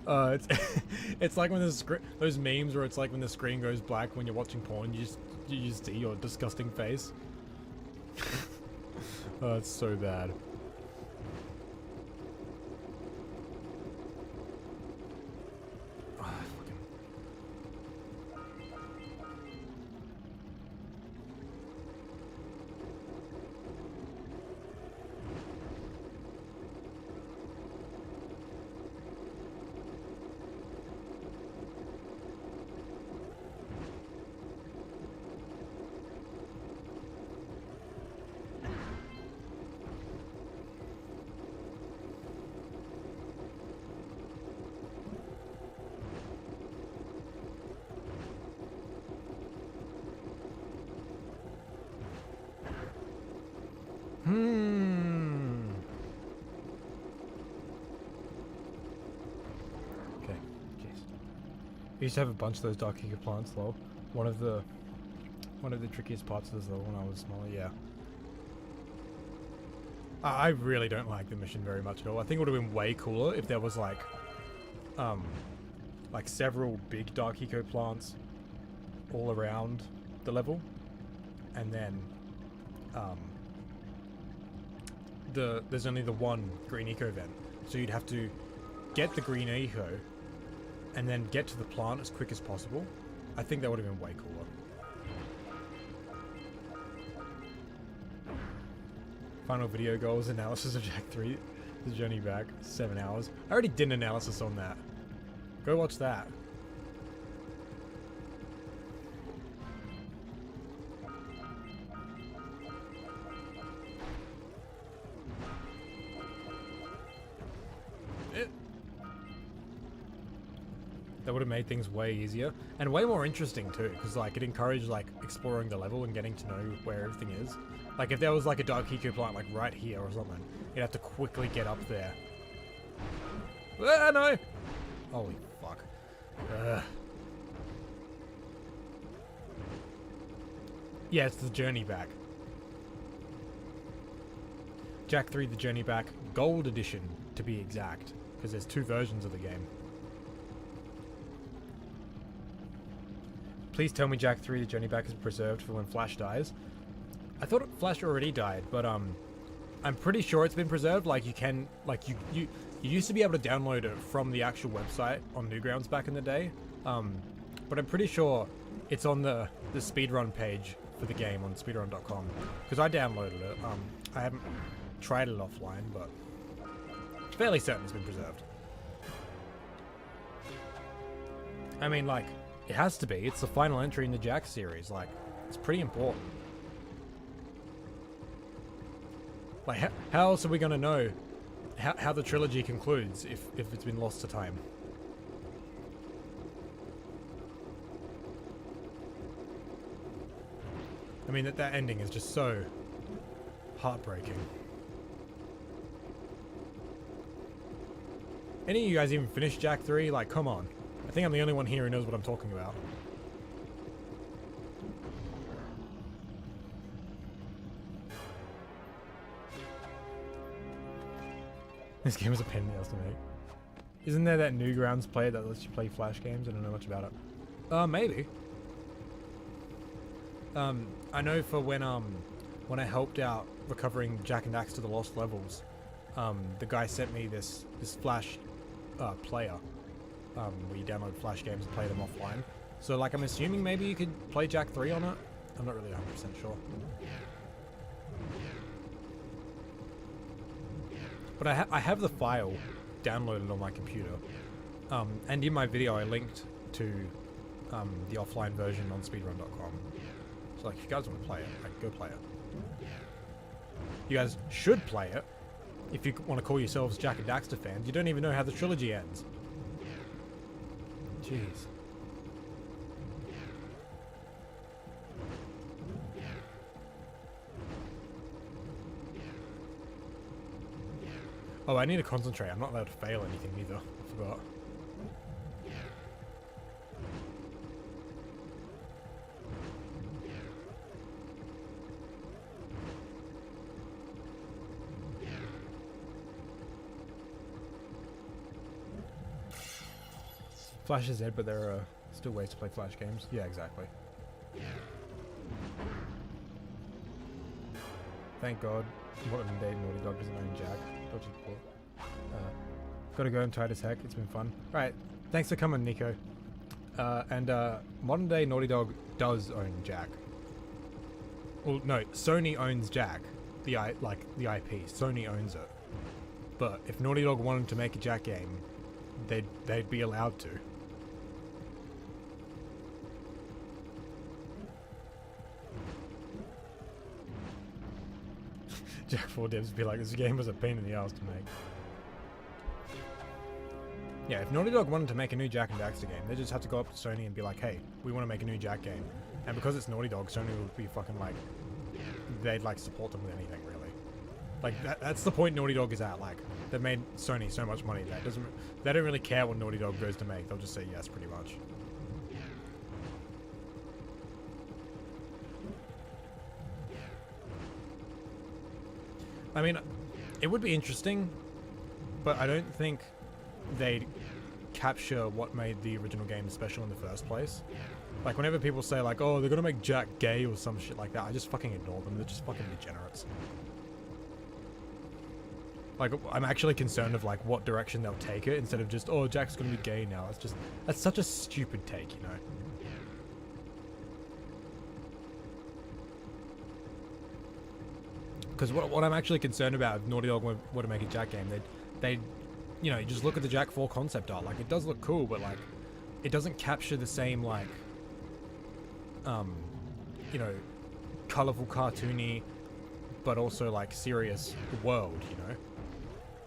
A: It's like when there's those memes where it's like when the screen goes black when you're watching porn, you just see your disgusting face. Oh, it's so bad. Okay, jeez. I used to have a bunch of those dark eco plants though. One of the trickiest parts of this level when I was smaller, yeah. I really don't like the mission very much at all. I think it would have been way cooler if there was like several big dark eco plants all around the level, and then there's only the one green eco vent, so you'd have to get the green eco and then get to the plant as quick as possible. I think that would have been way cooler. Final video goals, analysis of Jak 3, The Journey Back, 7 hours. I already did an analysis on that. Go watch that. That would have made things way easier and way more interesting too, because like it encouraged like exploring the level and getting to know where everything is. Like if there was like a dark eco plant like right here or something, you'd have to quickly get up there. Ah, no! Holy fuck. Yeah, it's The Journey Back. Jak 3 The Journey Back Gold Edition, to be exact, because there's 2 versions of the game. Please tell me Jak 3 The Journey Back is preserved for when Flash dies. I thought Flash already died, but I'm pretty sure it's been preserved. Like you can, like you used to be able to download it from the actual website on Newgrounds back in the day. But I'm pretty sure it's on the speedrun page for the game on speedrun.com because I downloaded it. I haven't tried it offline, but fairly certain it's been preserved. I mean, like, it has to be. It's the final entry in the Jak series. Like, it's pretty important. Like, how else are we going to know how the trilogy concludes if it's been lost to time? I mean, that ending is just so heartbreaking. Any of you guys even finished Jak 3? Like, come on. I think I'm the only one here who knows what I'm talking about. This game is a pain in the ass to make. Isn't there that Newgrounds player that lets you play Flash games? I don't know much about it. Maybe. I know for when I helped out recovering Jak and Daxter the Lost Levels, the guy sent me this Flash player where you download Flash games and play them offline. So like I'm assuming maybe you could play Jak 3 on it. I'm not really 100% sure. But I have the file downloaded on my computer. And in my video I linked to the offline version on speedrun.com. So like if you guys want to play it, like go play it. You guys should play it if you want to call yourselves Jak and Daxter fans. You don't even know how the trilogy ends. Jeez. Oh, I need to concentrate. I'm not allowed to fail anything either. I forgot. Flash is dead, but there are still ways to play Flash games. Yeah, exactly. Thank God. Modern day Naughty Dog doesn't own Jak. Dodgy plot. Gotta go, I'm tired as heck. It's been fun. Alright, thanks for coming, Nico. And modern day Naughty Dog does own Jak. Well, no, Sony owns Jak. The IP. Sony owns it. But if Naughty Dog wanted to make a Jak game, they'd be allowed to. Jak 4 devs would be like, this game was a pain in the ass to make. Yeah, if Naughty Dog wanted to make a new Jak and Daxter game, they just have to go up to Sony and be like, hey, we want to make a new Jak game. And because it's Naughty Dog, Sony would be fucking like, they'd like support them with anything, really. Like, that's the point Naughty Dog is at. Like, they've made Sony so much money that they don't really care what Naughty Dog goes to make. They'll just say yes, pretty much. I mean, it would be interesting, but I don't think they'd capture what made the original game special in the first place. Like, whenever people say, like, oh, they're gonna make Jak gay or some shit like that, I just fucking ignore them. They're just fucking degenerates. Like, I'm actually concerned of, like, what direction they'll take it instead of just, oh, Jak's gonna be gay now. It's just, that's such a stupid take, you know? Because what I'm actually concerned about if Naughty Dog were to make a Jak game, they'd, you know, just look at the Jak 4 concept art. Like, it does look cool, but, like, it doesn't capture the same, like, you know, colorful, cartoony, but also, like, serious world, you know?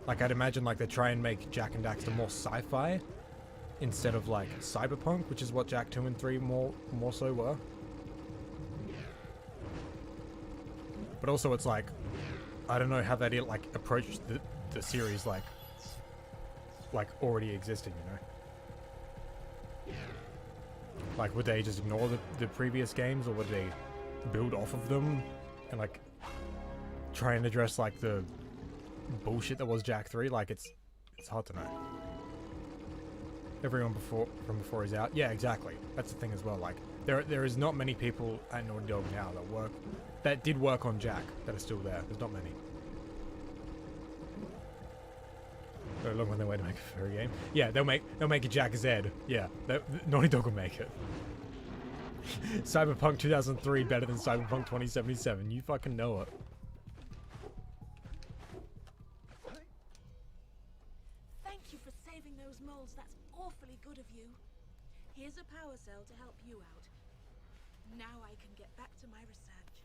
A: Like, I'd imagine, like, they try and make Jak and Daxter more sci-fi instead of, like, cyberpunk, which is what Jak 2 and 3 more so were. But also, it's like, I don't know how they'd, like, approach the series, like already existing, you know? Like, would they just ignore the previous games, or would they build off of them and, like, try and address, like, the bullshit that was Jak 3? Like, it's hard to know. Everyone from before is out. Yeah, exactly. That's the thing as well. Like, there is not many people at Naughty Dog now that did work on Jak that are still there. There's not many. So long on their way to make a furry game. Yeah, they'll make a Jak Z. Yeah, Naughty Dog will make it. Cyberpunk 2003 better than Cyberpunk 2077. You fucking know it.
G: Thank you for saving those moles. That's awfully good of you. Here's a power cell to help you out. Now I can get back to my research.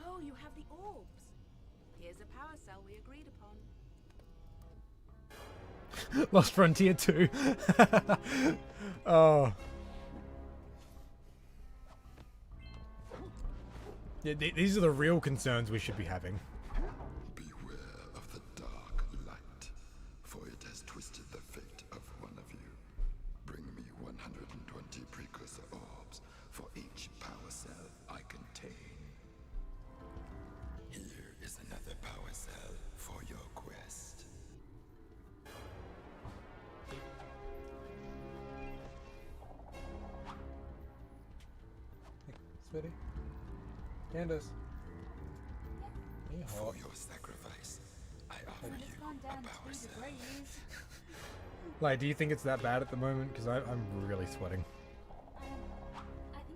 G: Oh, you have the orbs. Here's a power cell we agreed upon.
A: Lost Frontier 2. Oh. Yeah, these are the real concerns we should be having.
F: Beware of the dark light, for it has twisted the fate of one of you. Bring me 120 precursor orbs for each power cell I contain. Here is another power cell for your quest.
A: Sweetie. Candace.
F: For your sacrifice, I offer
B: And it's
F: you
B: gone
F: a
B: down
F: power
B: 2
F: cell.
B: degrees.
A: Like, do you think it's that bad at the moment? Because I'm really sweating.
B: I think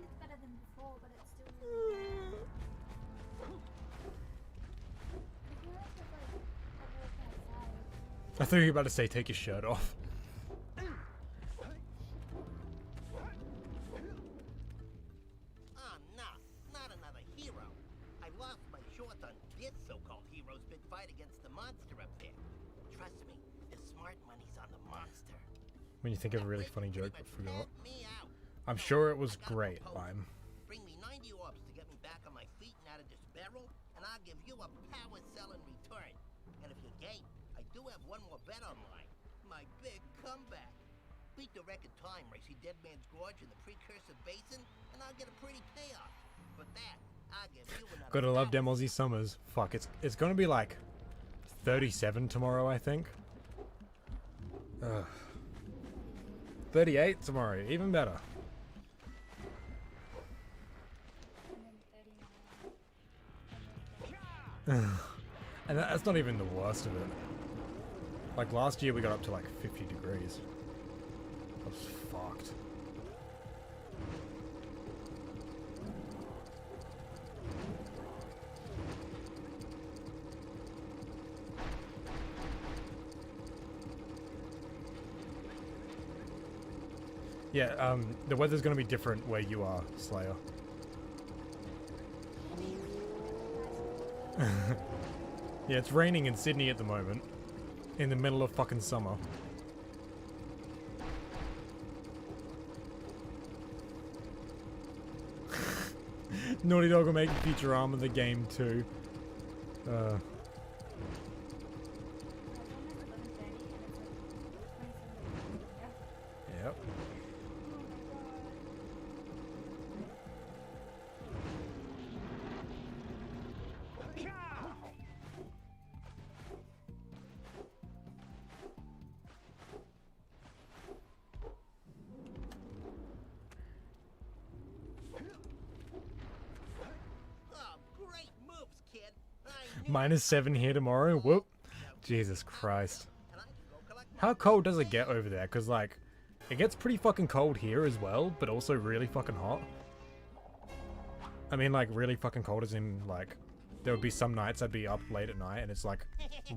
B: it's better than before, but it's still really bad. I feel like if I walk outside,
A: I thought you were about to say take your shirt off.
D: Oh, no, not another hero. I lost my short on this so-called hero's big fight against the monster up there. Trust me, the smart money's on the monster.
A: When you think of a really funny joke, but
D: Pretty much
A: forgot.
D: tapped me out.
A: I'm sure it was
D: I got a
A: great,
D: proposal.
A: Lime.
D: Bring me 90 orbs to get me back on my feet and out of this barrel, and I'll give you a power cell in return. And if you're game, I do have one more bet online. My big comeback. Beat the record time racing Dead Man's Gorge in the Precursor Basin, and I'll get a pretty payoff. For that, I'll give you another
A: Gotta love
D: power
A: Demolzy Summers. Fuck, it's gonna be like 37 tomorrow, I think. Ugh. 38 tomorrow, even better.
B: and then 39.
A: And that's not even the worst of it. Like last year we got up to like 50 degrees. I was fucked. Yeah, the weather's gonna be different where you are, Slayer. Yeah, it's raining in Sydney at the moment. In the middle of fucking summer. Naughty Dog will make Futurama the game too.
B: It's almost 11:30 and it's like 27 degrees. Yeah.
A: Yep.
D: Oh, great moves, kid. I knew
A: -7 here tomorrow. Whoop. Jesus Christ.
D: and I can go collect my
A: How cold does it get over there? Because, like, it gets pretty fucking cold here as well, but also really fucking hot. I mean, like, really fucking cold as in, like, there would be some nights I'd be up late at night and it's like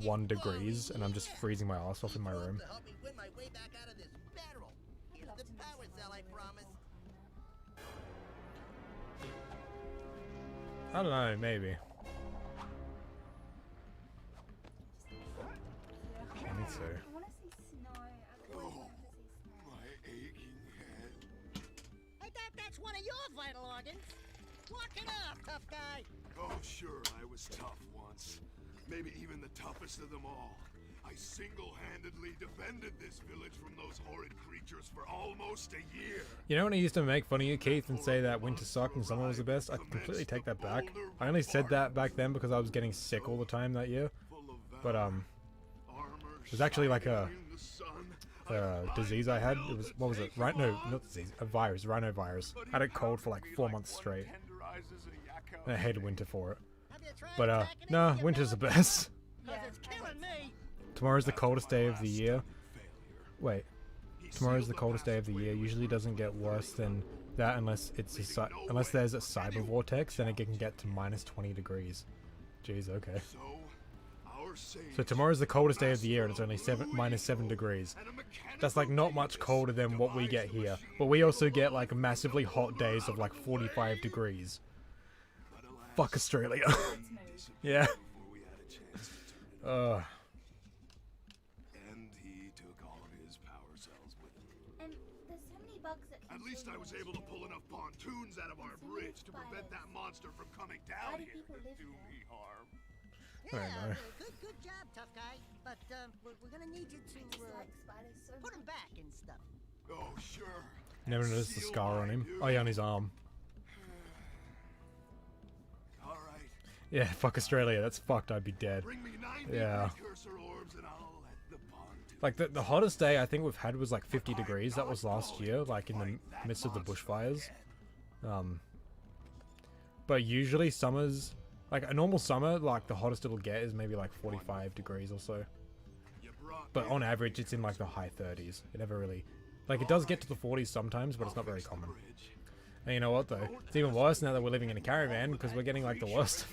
A: 1 degrees and I'm just freezing my ass off in my room.
D: to help me win my way back out of this barrel. Here's the power cell I promised.
A: I don't know, maybe.
B: Yeah.
A: Me too.
B: I want to see snow. I've always wanted to see snow.
F: My aching head.
D: I thought that's one of your vital organs. Walk it off, tough guy.
H: Oh, sure, I was tough once. Maybe even the toughest of them all. I single-handedly defended this village from those horrid creatures for almost a year.
A: You know when I used to make fun of you, Keith, and say that winter sucked and summer was the best? I completely take that back. I only said that back then because I was getting sick all the time that year.
H: Full of
A: But,
H: valor,
A: it was actually like a...
H: shining in the sun,
A: disease I had. It was, what was it? Right? No, not disease. A virus. Rhinovirus. I had it cold for like 4 months straight. And I hated winter for it. But nah, winter's the best.
B: Yeah.
A: Tomorrow's the coldest day of the year. Wait. Tomorrow's the coldest day of the year. Usually doesn't get worse than that unless it's unless there's a cyber vortex, then it can get to minus 20 degrees. Jeez, okay. So tomorrow's the coldest day of the year and it's only minus 7 degrees. That's like not much colder than what we get here. But we also get like massively hot days of like 45 degrees. Fuck Australia. Yeah.
H: And he took all of his power cells with him.
C: And there's so many bugs that
H: At least I was able to pull enough pontoons out of our bridge to prevent that monster from coming down here to do me harm.
A: I don't know.
I: Good job, tough guy. But we're gonna need you to put him back and stuff.
H: Oh, sure.
A: Never noticed the scar on him. Oh yeah, on his arm.
H: Alright.
A: Yeah, fuck Australia. That's fucked. I'd be dead.
H: Bring me 90
A: Yeah.
H: precursor orbs and I'll let the pontoon.
A: Like the hottest day I think we've had was like 50 degrees. That was last year, like in the midst of the bushfires. But usually summers, like a normal summer, like the hottest it'll get is maybe like 45 degrees or so. But on average, it's in like the high 30s. It never really, like it does get to the 40s sometimes, but it's not very common. And you know what though? It's even worse now that we're living in a caravan because we're getting like the worst.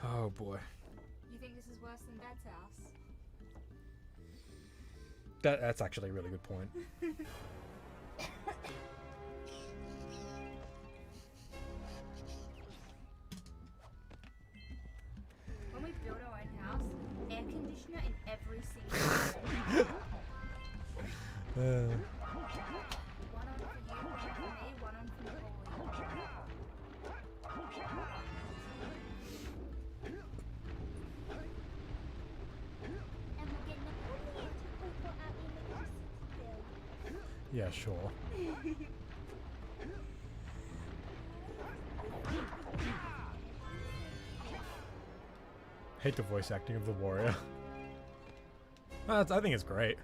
A: Oh boy.
B: You think this is worse than Dad's house?
A: That's actually a really good point.
B: When we build our own house, air conditioner in every single room. One on for you, one on for me, one on for Nicole.
C: and we'll get Napoleon to put out electricity bill.
A: Yeah, sure. Hate the voice acting of the warrior. I think it's great.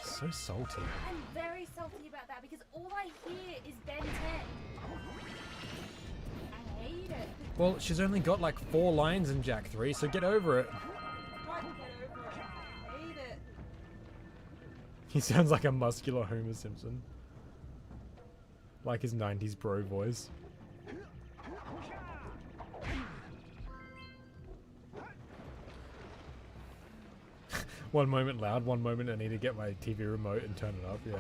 A: So salty.
B: I'm very salty about that because all I hear is Ben 10. I hate it.
A: Well, she's only got like 4 lines in Jak 3, so get over it.
B: I can't get over it. I hate it.
A: He sounds like a muscular Homer Simpson. Like his 90s bro voice. One moment loud, one moment I need to get my TV remote and turn it up, yeah.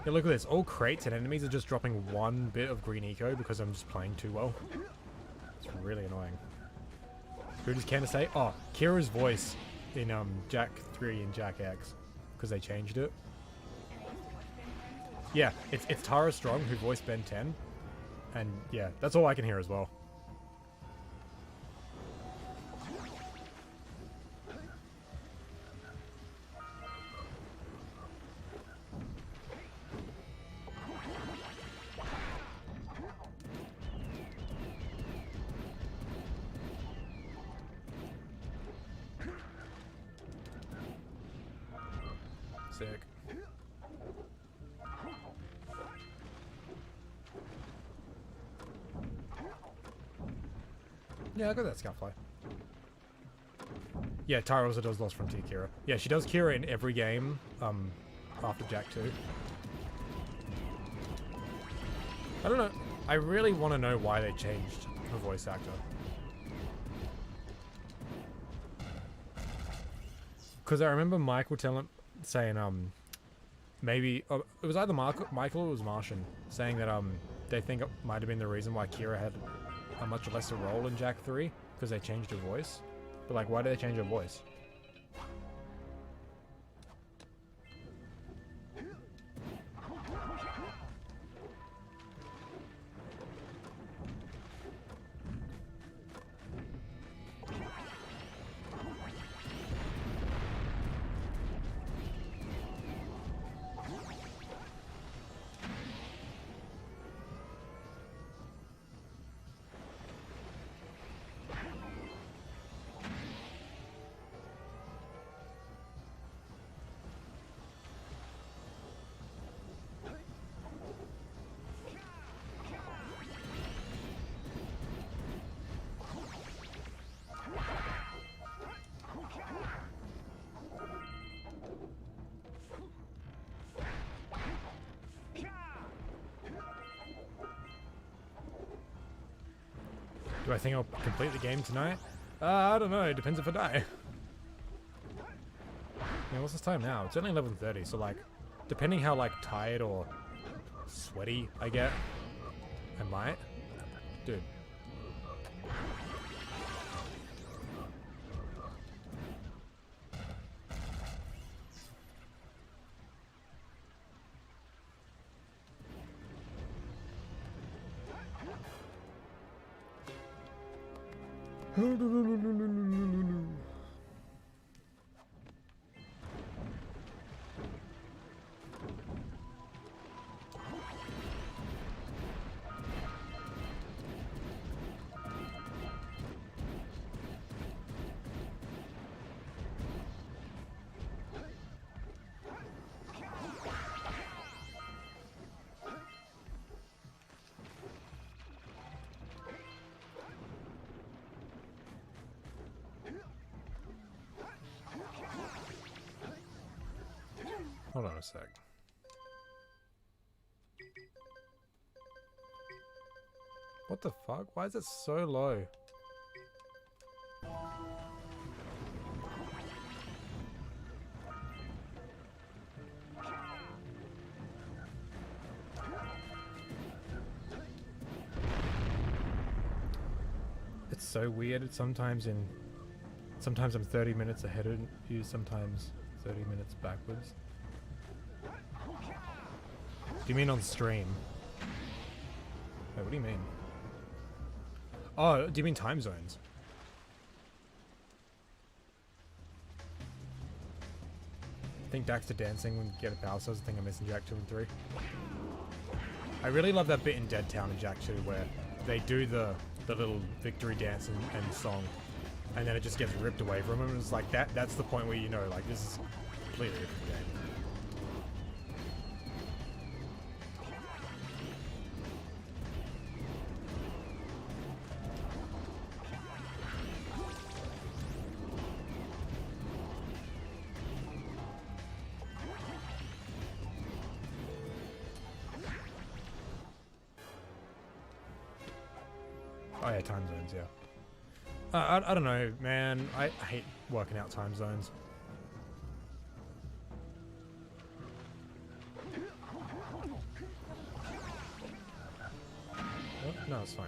A: Yeah, look at this. All crates and enemies are just dropping 1 bit of green eco because I'm just playing too well. It's really annoying. Who does Candace say? Oh, Kira's voice in Jak 3 and Jak X, because they changed it. Yeah, it's Tara Strong who voiced Ben 10, and yeah, that's all I can hear as well. Sick. Yeah, I got that Scoutfly. Yeah, Tara also does Lost Frontier Kira. Yeah, she does Kira in every game, after Jak 2. I don't know. I really want to know why they changed her voice actor. Because I remember Michael saying, maybe, it was either Michael or it was Martian, saying that, they think it might have been the reason why Kira had a much lesser role in Jak 3, because they changed her voice. But, like, why did they change her voice? Do I think I'll complete the game tonight? I don't know. It depends if I die. Yeah, what's this time now? It's only 11:30, so like, depending how like tired or sweaty I get, I might. Dude. Hold on a sec. What the fuck? Why is it so low? It's so weird. Sometimes I'm 30 minutes ahead of you, sometimes 30 minutes backwards. Do you mean on stream? Wait, what do you mean? Oh, do you mean time zones? I think Daxter dancing when you get a power source is the thing I miss in Jak 2 and 3. I really love that bit in Dead Town in Jak 2 where they do the little victory dance and song, and then it just gets ripped away from them, and it's like that's the point where you know, like, this is a completely different game. Oh yeah, time zones, yeah. I don't know, man. I hate working out time zones. Oh, no, it's fine.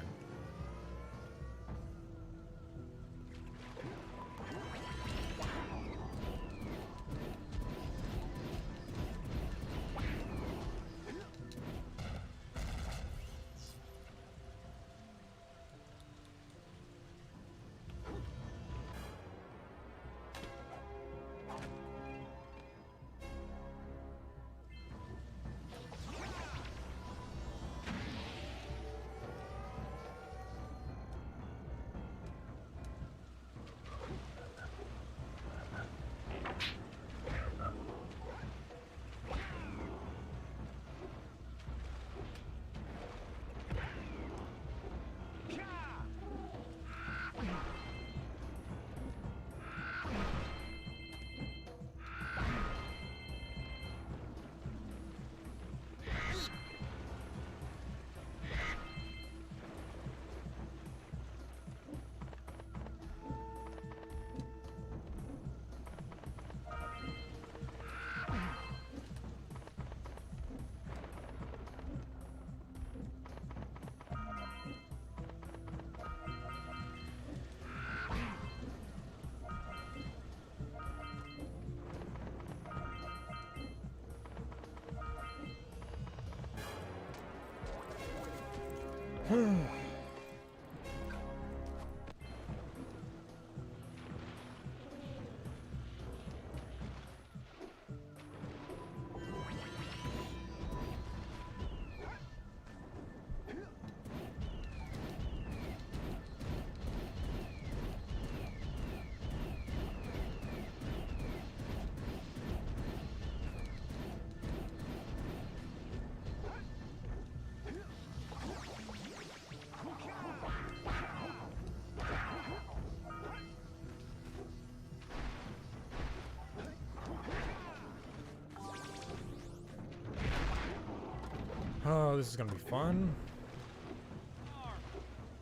A: Oh, this is gonna be fun.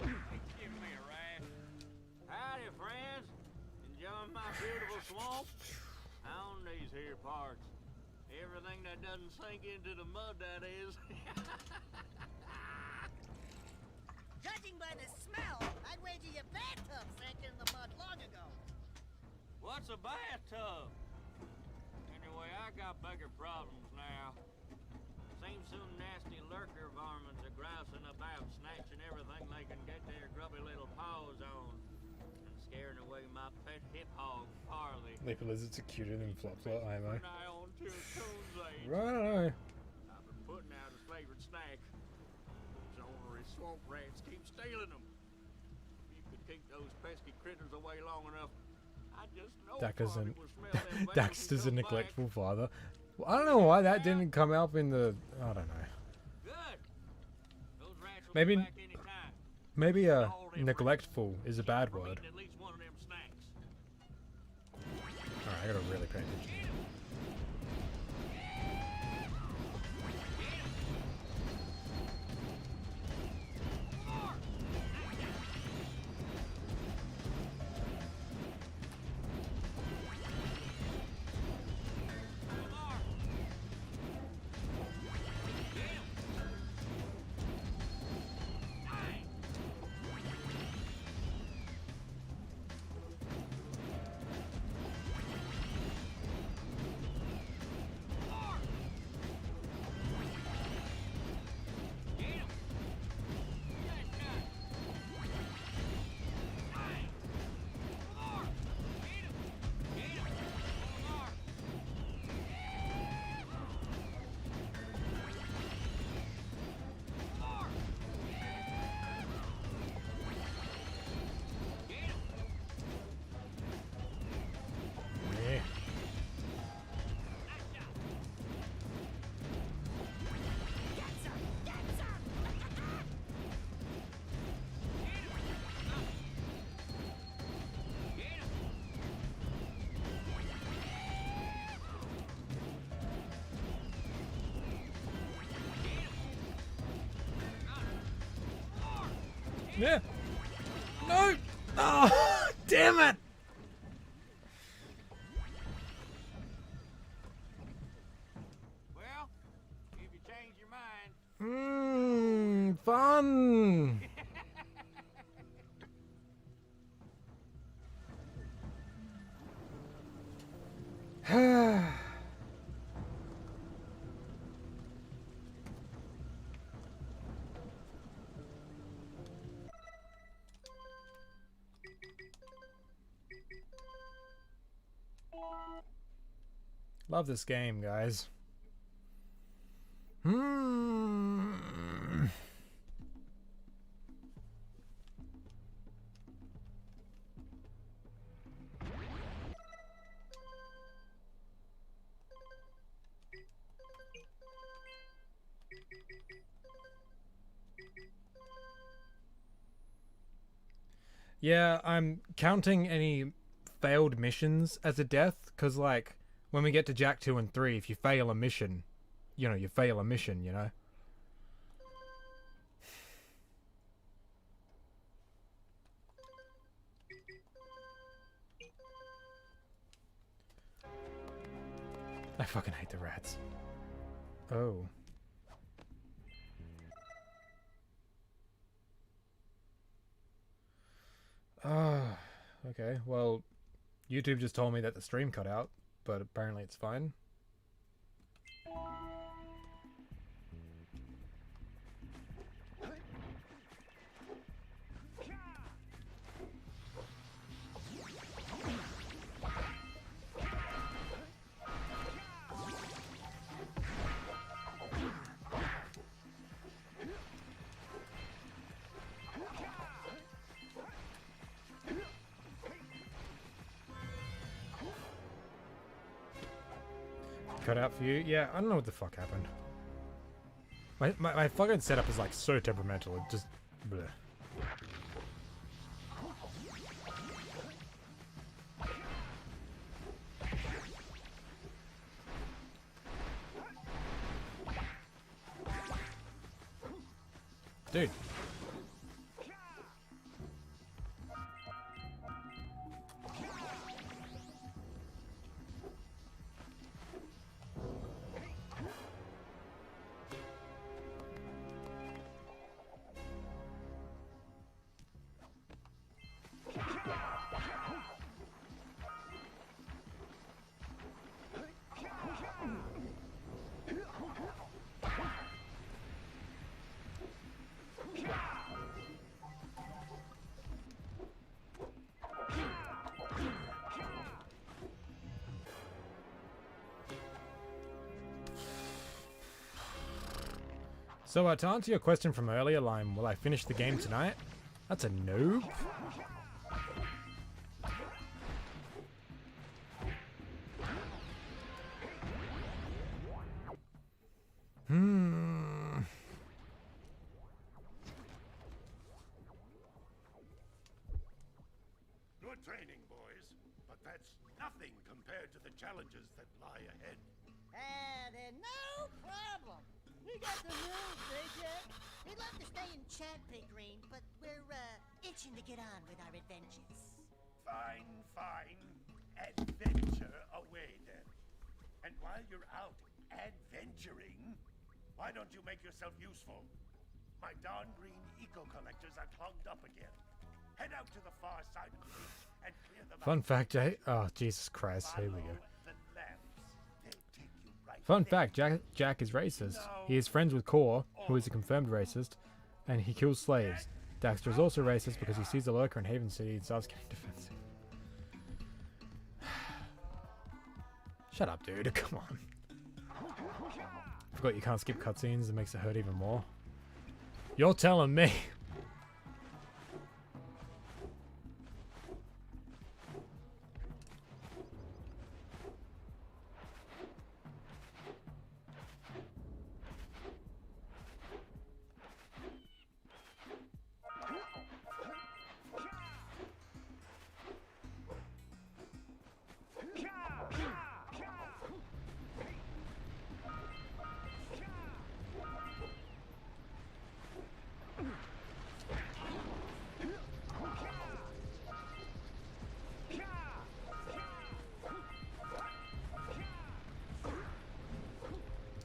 J: Give me a of my beautiful swamp? On these here parts. Everything that doesn't sink into the mud, that is.
I: Judging by the smell, I'd wager your bathtub sank in the mud long ago.
J: What's a bathtub? Anyway, I got bigger problems now. Seems some nasty lurker varmints are grousing about, snatching everything they can get their grubby little paws on, and scaring away my pet hip hog, Farley.
A: Leaper lizards are cuter than Flopswell, I know.
J: Nigh on till coon's age.
A: Right, I know.
J: I've been putting out his favorite snack. Those ornery swamp rats keep stealing them. If you could keep those pesky critters away long enough, I just know Farley will smell them
A: Daxter's a
J: come
A: neglectful
J: back.
A: father. Well, I don't know why that didn't come up in the... I don't know.
J: Good. Those rats will
A: Maybe...
J: be back anytime.
A: Maybe neglectful is a bad
J: From
A: word.
J: eating at least one of them snacks.
A: Alright, I gotta really pay attention. Yeah. No. Oh, damn it.
J: Well, if you change your mind.
A: Fun. Love this game, guys. Yeah, I'm counting any failed missions as a death, because, like, when we get to Jak 2 and 3, if you fail a mission, you know, you fail a mission, you know? I fucking hate the rats. Oh. Okay, well, YouTube just told me that the stream cut out, but apparently it's fine. Cut out for you? Yeah, I don't know what the fuck happened. My fucking setup is like so temperamental, it just... bleh. Dude. So to answer your question from earlier, Lime, will I finish the game tonight? That's a nope.
H: Good training, boys, but that's nothing compared to the challenges that lie ahead.
I: Then no problem. We got the moves, AJ. We'd love to stay and chat, Big Green, but we're itching to get on with our adventures.
H: Fine, fine. Adventure away then. And while you're out adventuring, why don't you make yourself useful? My darn green eco-collectors are clogged up again. Head out to the far side of the beach and clear them out.
A: Fun fact, oh Jesus Christ, here we go.
H: The lamps. They take you right
A: Fun
H: there.
A: fact, Jack is racist. He is friends with Core, who is a confirmed racist, and he kills slaves. Daxter is also racist because he sees a lurker in Haven City and starts getting defensive. Shut up, dude. Come on. Forgot you can't skip cutscenes. It makes it hurt even more. You're telling me.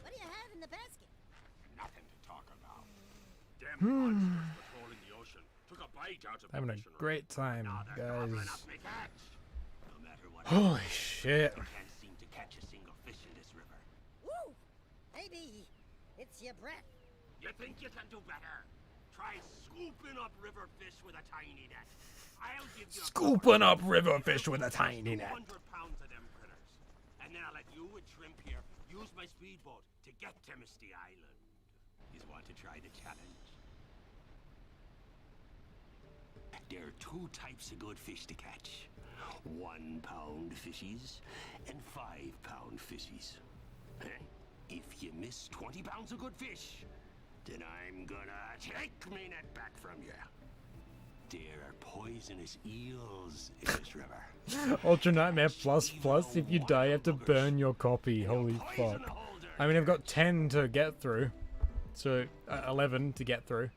I: What do you have in the basket?
H: Nothing to talk about. Damn monsters patrolling the ocean took a bite out of
A: Having
H: the
A: a
H: mission
A: great time, guys.
H: No matter what
A: Holy shit.
H: I can't seem to catch a single fish in this river.
I: Woo! Maybe it's your breath.
H: You think you can do better? Try scooping up river fish with a tiny net. I'll give you
A: Scooping up river fish with a tiny net.
H: 200 pounds of them critters. And then I'll let you and Shrimp here use my speedboat to get to Misty Island. You want to try the challenge? There are two types of good fish to catch. 1 pound fishies and 5 pound fishies. If you miss 20 pounds of good fish, then I'm gonna take me net back from you. There are poisonous eels in this river.
A: Ultra Nightmare Plus. If you die, you have to burn your copy. Holy fuck. I mean, I've got 10 to get through. So, 11 to get through.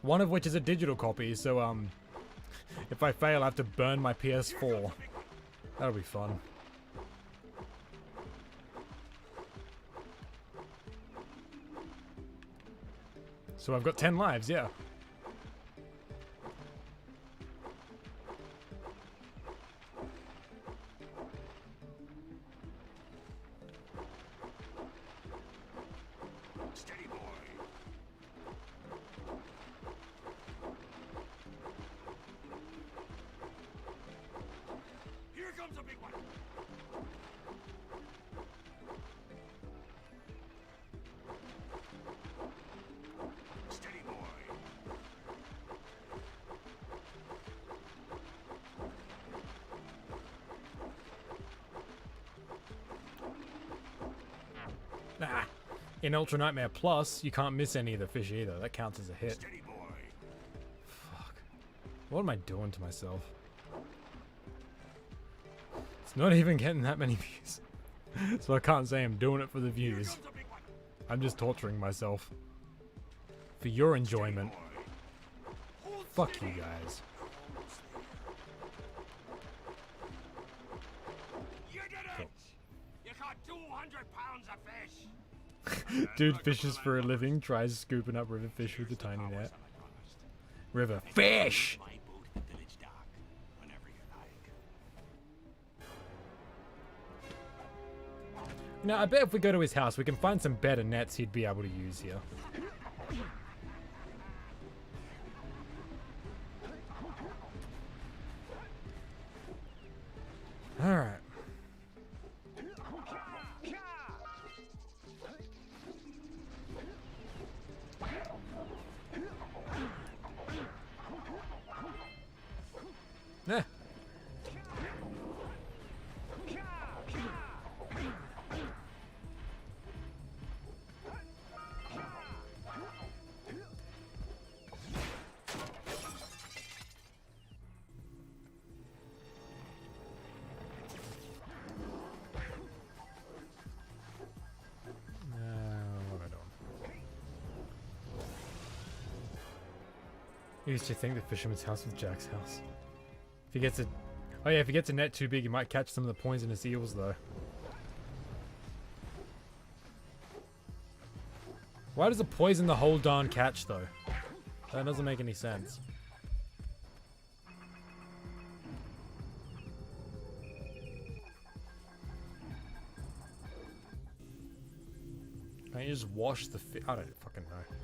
A: One of which is a digital copy, so, if I fail, I have to burn my PS4. That'll be fun. So I've got 10 lives, yeah.
H: Steady, boy. Here comes a big one. Steady, boy.
A: Ah. In Ultra Nightmare Plus, you can't miss any of the fish either. That counts as a hit.
H: Steady, boy.
A: Fuck. What am I doing to myself? It's not even getting that many views. So I can't say I'm doing it for the views. I'm just torturing myself. For your enjoyment. Fuck you guys.
H: You did it! You caught 200 pounds of fish!
A: Dude fishes for a living, tries scooping up river fish with a tiny net. River fish!
H: My boat at the village dock, whenever you like.
A: Now, I bet if we go to his house, we can find some better nets he'd be able to use here. Alright. Eh. What am I doing? I used to think the fisherman's house was Jack's house. If he gets a... Oh yeah, if he gets a net too big, he might catch some of the poisonous eels though. Why does it poison the whole darn catch though? That doesn't make any sense. Can't you just wash the fish? I don't fucking know.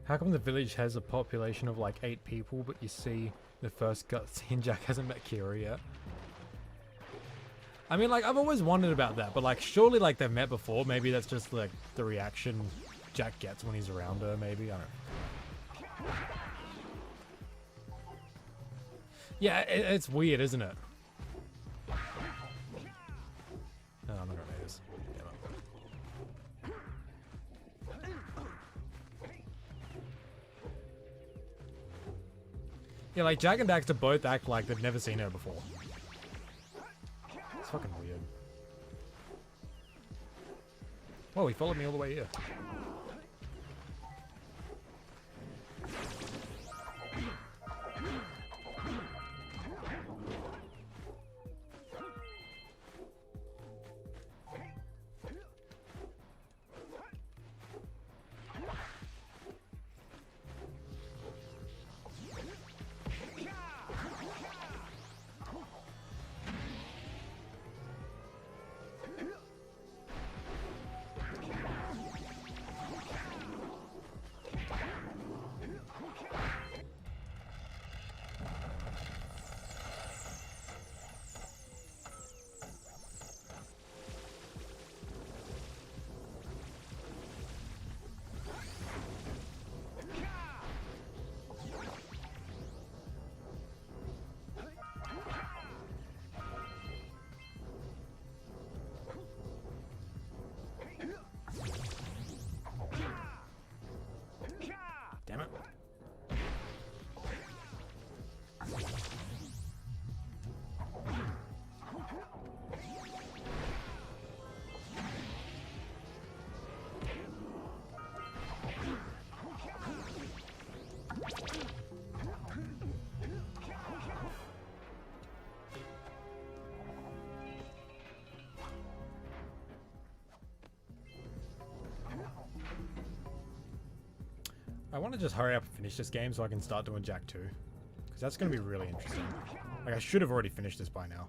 A: How come the village has a population of like 8 people, but you see the first cutscene Jack hasn't met Kira yet? I mean, like, I've always wondered about that, but like, surely like they've met before. Maybe that's just like the reaction Jack gets when he's around her, maybe? I don't know. Yeah, it's weird, isn't it? Oh, I'm not gonna do this. Yeah, like Jak and Daxter both act like they've never seen her before. It's fucking weird. Whoa, he followed me all the way here. Damn it. I want to just hurry up and finish this game so I can start doing Jak 2. Because that's going to be really interesting. Like, I should have already finished this by now.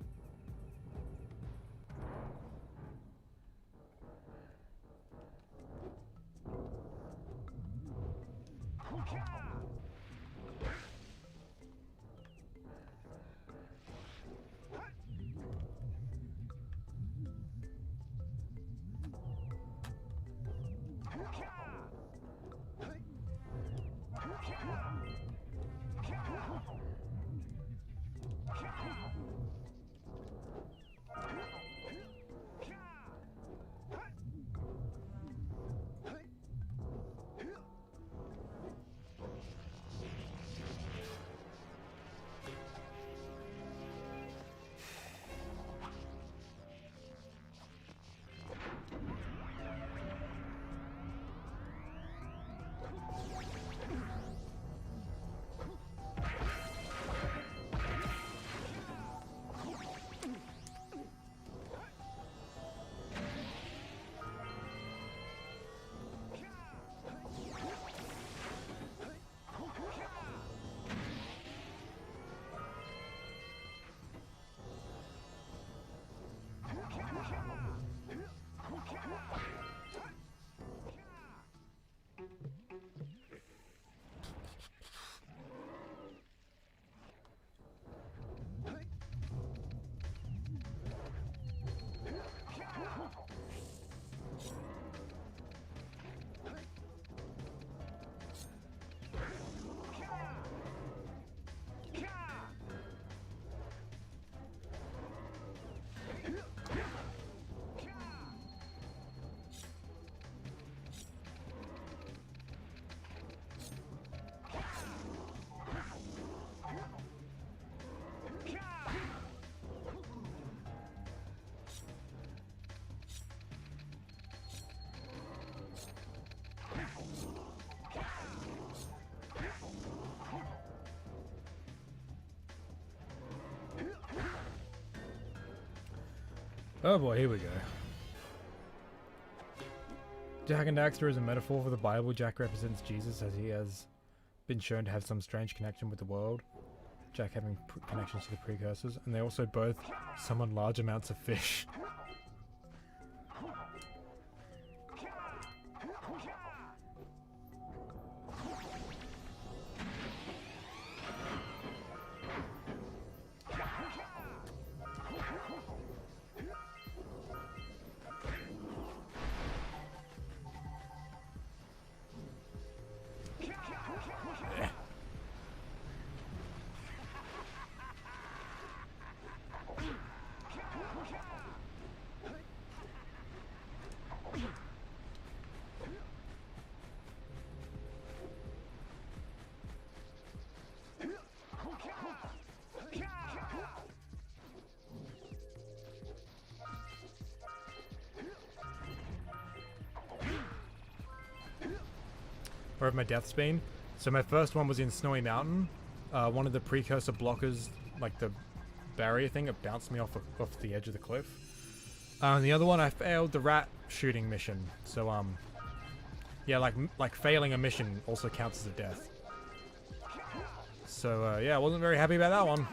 A: Oh boy, here we go. Jak and Daxter is a metaphor for the Bible. Jak represents Jesus as he has been shown to have some strange connection with the world. Jak having connections to the precursors, and they also both summon large amounts of fish. Where have my deaths been? So my first one was in Snowy Mountain. One of the precursor blockers, like the barrier thing, it bounced me off the edge of the cliff. The other one, I failed the rat shooting mission. So yeah, like failing a mission also counts as a death. So yeah, I wasn't very happy about that one.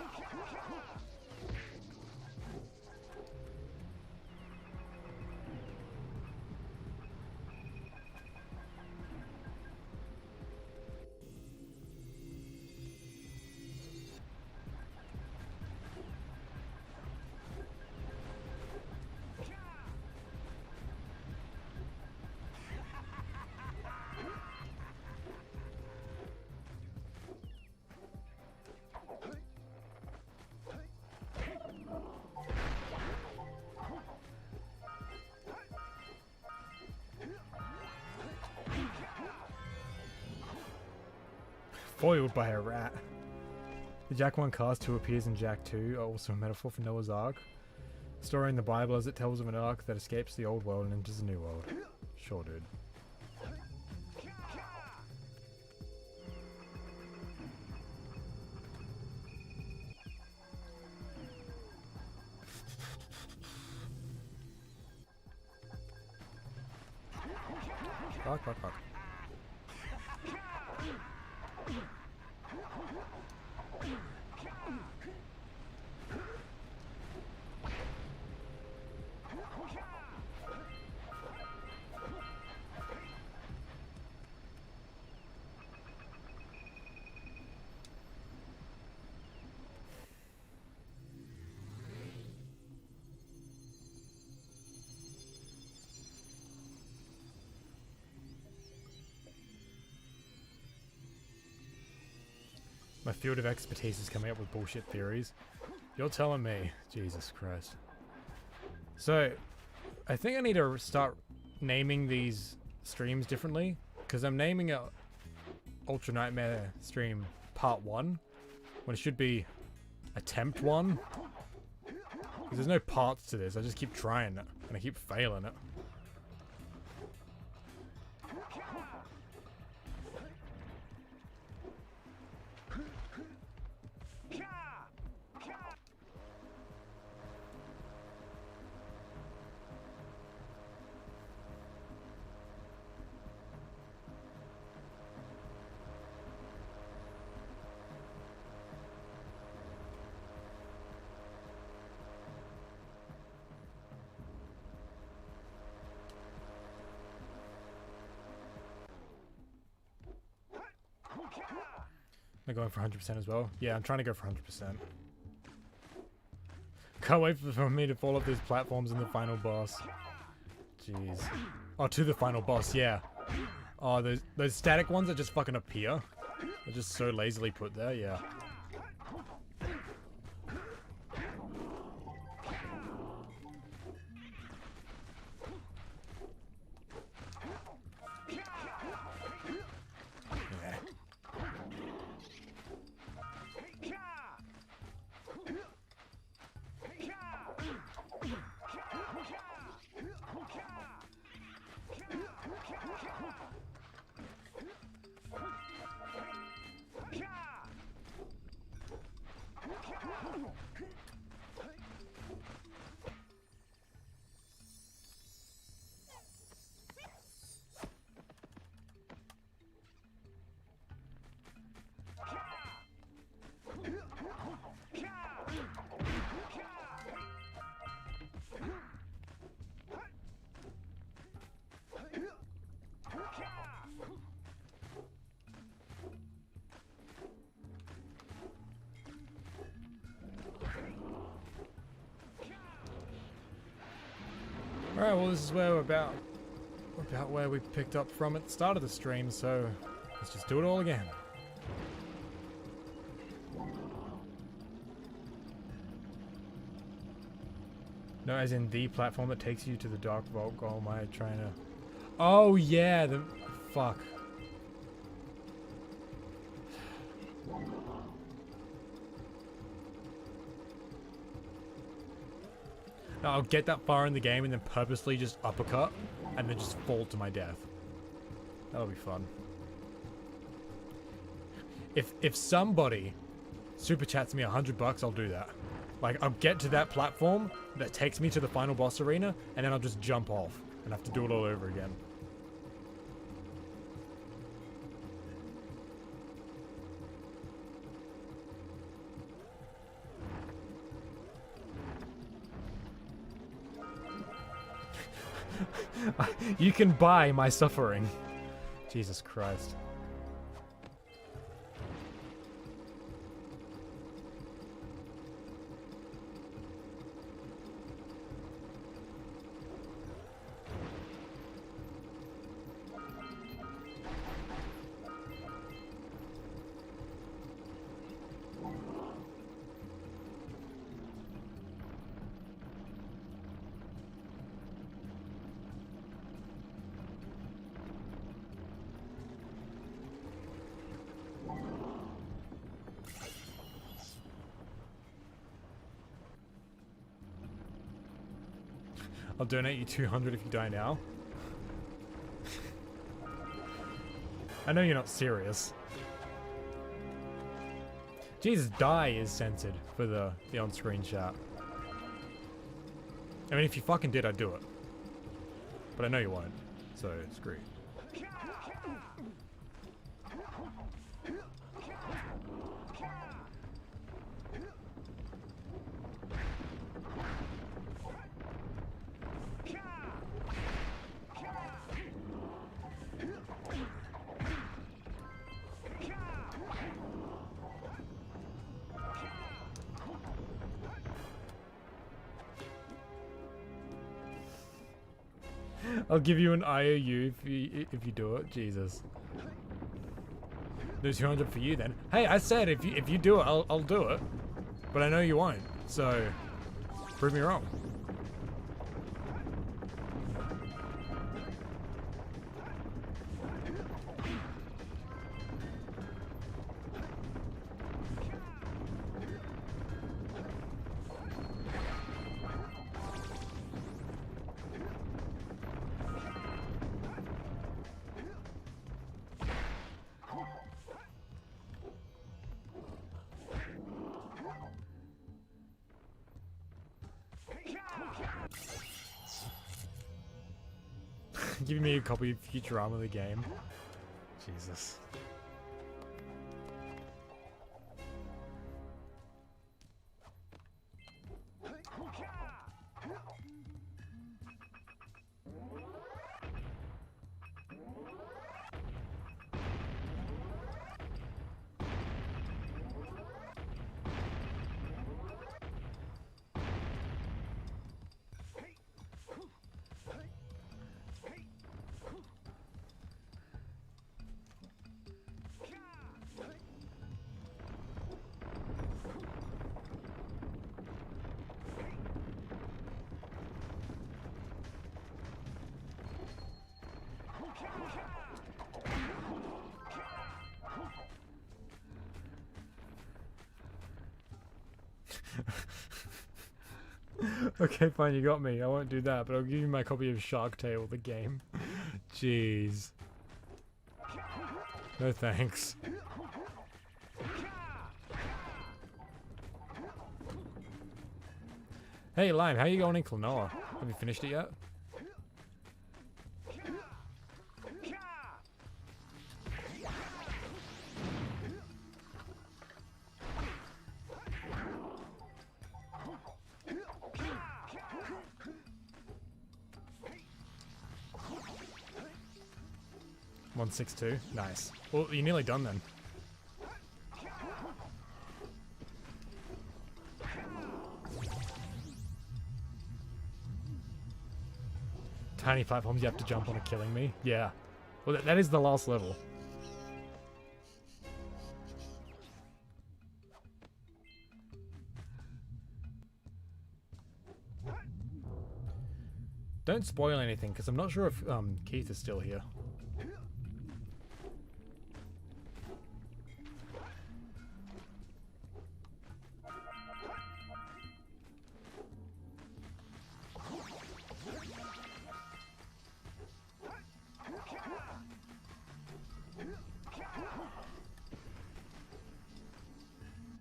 A: Foiled by a rat. The Jak 1 cast who appears in Jak 2 are also a metaphor for Noah's Ark. Story in the Bible as it tells of an ark that escapes the old world and enters the new world. Sure, dude. Fuck. My field of expertise is coming up with bullshit theories. You're telling me. Jesus Christ. So, I think I need to start naming these streams differently. Because I'm naming it Ultra Nightmare stream part 1. When it should be attempt 1. Because there's no parts to this. I just keep trying it. And I keep failing it. I'm going for 100% as well. Yeah, I'm trying to go for 100%. Can't wait for me to fall off these platforms in the final boss. Jeez. Oh, to the final boss, yeah. Oh, those static ones that just fucking appear. They're just so lazily put there, yeah. Alright, well this is where we're about where we picked up from at the start of the stream, so let's just do it all again. No, as in the platform that takes you to the Dark Vault. Oh, am I trying to... Oh yeah, the... Fuck. No, I'll get that far in the game and then purposely just uppercut and then just fall to my death. That'll be fun. If somebody super chats me $100, I'll do that. Like, I'll get to that platform that takes me to the final boss arena and then I'll just jump off and have to do it all over again. You can buy my suffering. Jesus Christ. I'll donate you 200 if you die now. I know you're not serious. Jesus, die is censored for the on-screen chat. I mean, if you fucking did, I'd do it. But I know you won't, so screw you. I'll give you an IOU if you do it. Jesus. There's 200 for you then. Hey, I said if you do it, I'll do it. But I know you won't. So prove me wrong. Giving me a copy of Futurama the game. Jesus. Okay, fine, you got me. I won't do that, but I'll give you my copy of Shark Tale, the game. Jeez. No thanks. Hey, Lime, how you going in Klonoa? Have you finished it yet? .162. Nice. Well, you're nearly done then. Tiny platforms you have to jump on are killing me. Yeah. Well, that is the last level. Don't spoil anything, because I'm not sure if Keith is still here.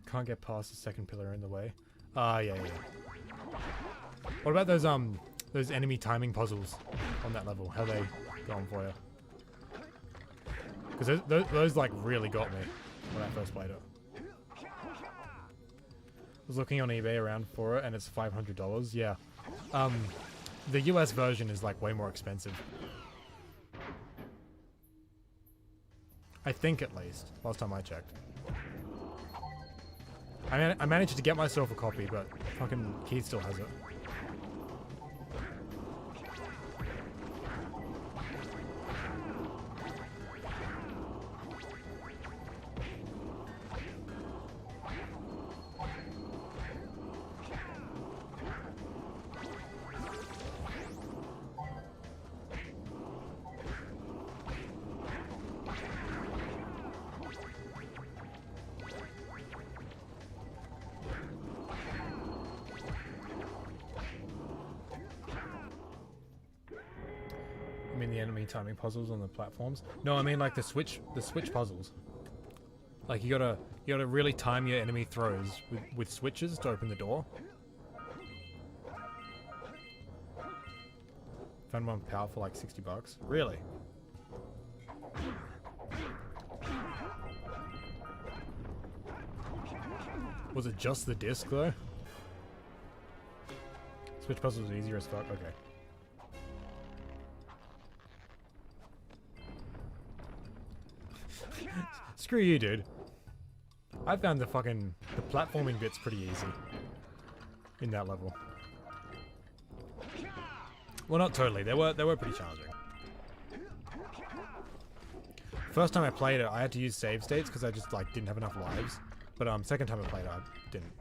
A: Can't get past the second pillar in the way. Ah, yeah. What about those enemy timing puzzles on that level? How they going for you? Because those like really got me when I first played it. I was looking on eBay around for it, and it's $500. Yeah. The US version is like way more expensive. I think, at least. Last time I checked. I managed to get myself a copy, but fucking Keith still has it. I mean the enemy timing puzzles on the platforms. No, I mean like the switch puzzles. Like you gotta really time your enemy throws with switches to open the door. Found one power for like $60. Really? Was it just the disc though? Switch puzzles are easier as fuck. Okay. Screw you, dude. I found the platforming bits pretty easy in that level. Well, not totally. They were pretty challenging. First time I played it, I had to use save states because I just like didn't have enough lives. But second time I played it, I didn't.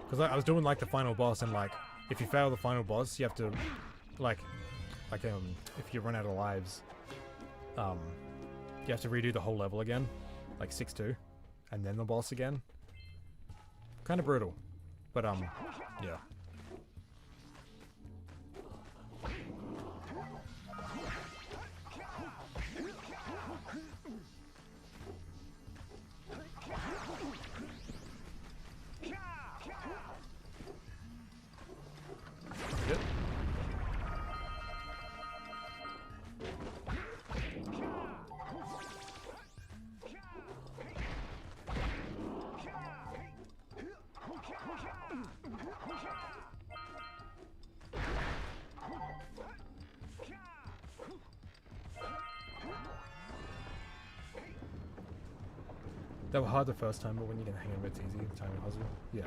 A: Because I was doing like the final boss, and like if you fail the final boss, you have to like if you run out of lives, you have to redo the whole level again, like 6-2, and then the boss again. Kind of brutal, but yeah. Good. They were hard the first time, but when you get the hang of it, it's easy. The timing puzzle. Yeah.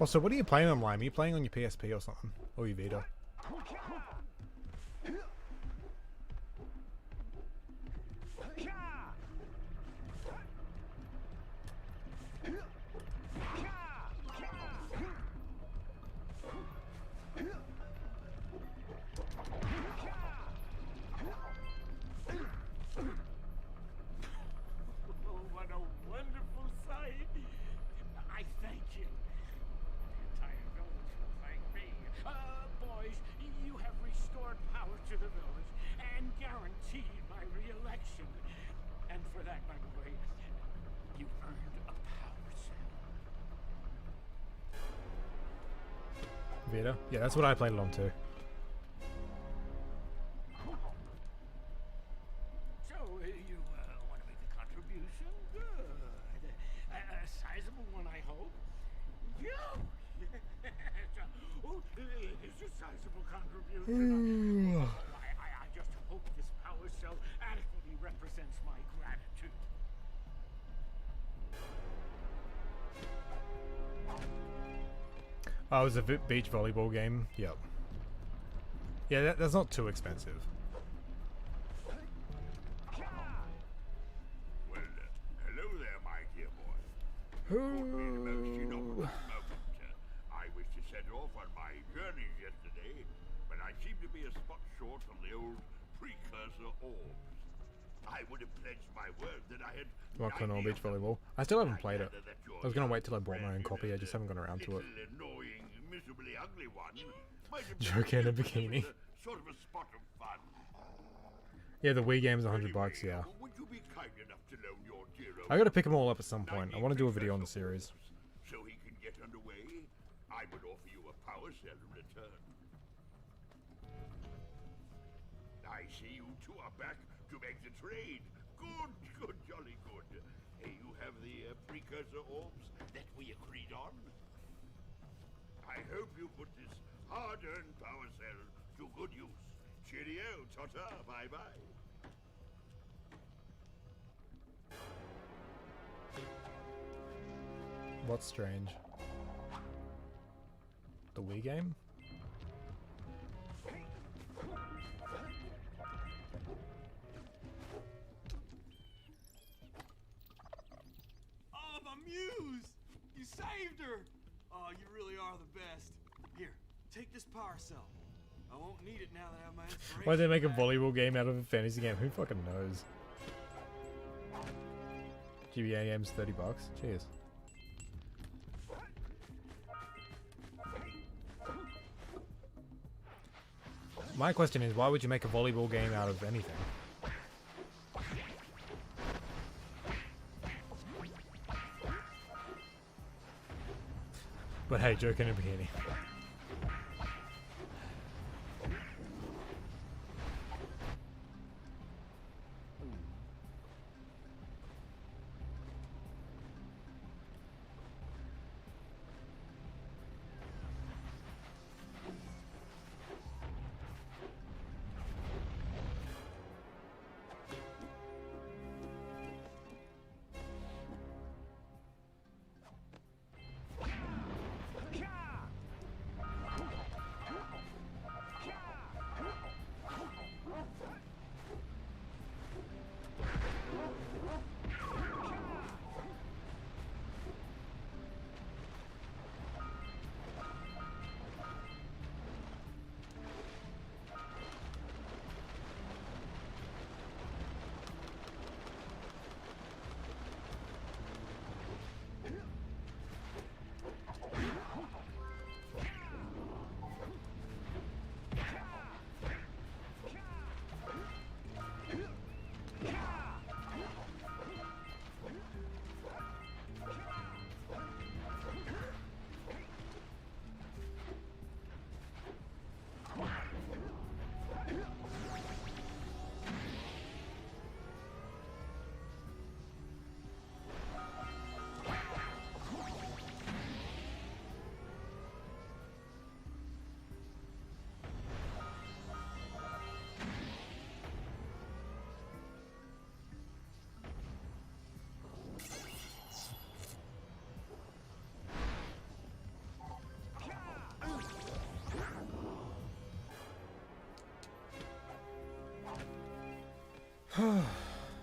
A: Also, what are you playing on Lime? Are you playing on your PSP or something? Or your Vita?
J: Oh, what a wonderful sight!
K: by the way, you earned a power cell.
A: Vita? Yeah, that's what I played it on too.
K: So, you want to make a contribution? Good. A sizable one, I hope. Yeah. Oh, it's a sizable contribution. I just hope this power cell adequately represents my gratitude.
A: Oh, it was a beach volleyball game. Yep. Yeah, that's not too expensive.
E: Well, hello there, my dear boy. Caught me in the most inopportune moment. I wish to set off on my journey yesterday, but I seem to be a spot short on the old precursor orbs. I would have pledged my word that I had.
A: Rockland or beach volleyball. I still haven't played it. I was gonna wait till I bought my own copy. I just haven't gone around to it.
E: Annoying, miserably ugly one.
A: Joke in a bikini.
E: Sort of a spot of fun.
A: Yeah, the Wii game's $100. Yeah.
E: Would you be kind enough to loan your dear old
A: I gotta pick them all up at some point. I want to do a video on the series.
E: so he can get underway? I would offer you a power cell in return. I see you two are back to make the trade. Good, jolly good. Hey, you have the precursor orbs that we agreed on? I hope you put this hard-earned power cell to good use. Cheerio, ta-ta, bye-bye.
A: What's strange? The Wii game?
J: Oh, my muse! You saved her! Oh, you really are the best. Here, take this power cell. I won't need it now that I have my inspiration.
A: Why'd they make a
J: back.
A: volleyball game out of a fantasy game? Who fucking knows? GBA game's $30. Cheers. My question is, why would you make a volleyball game out of anything? But hey, joke in a bikini.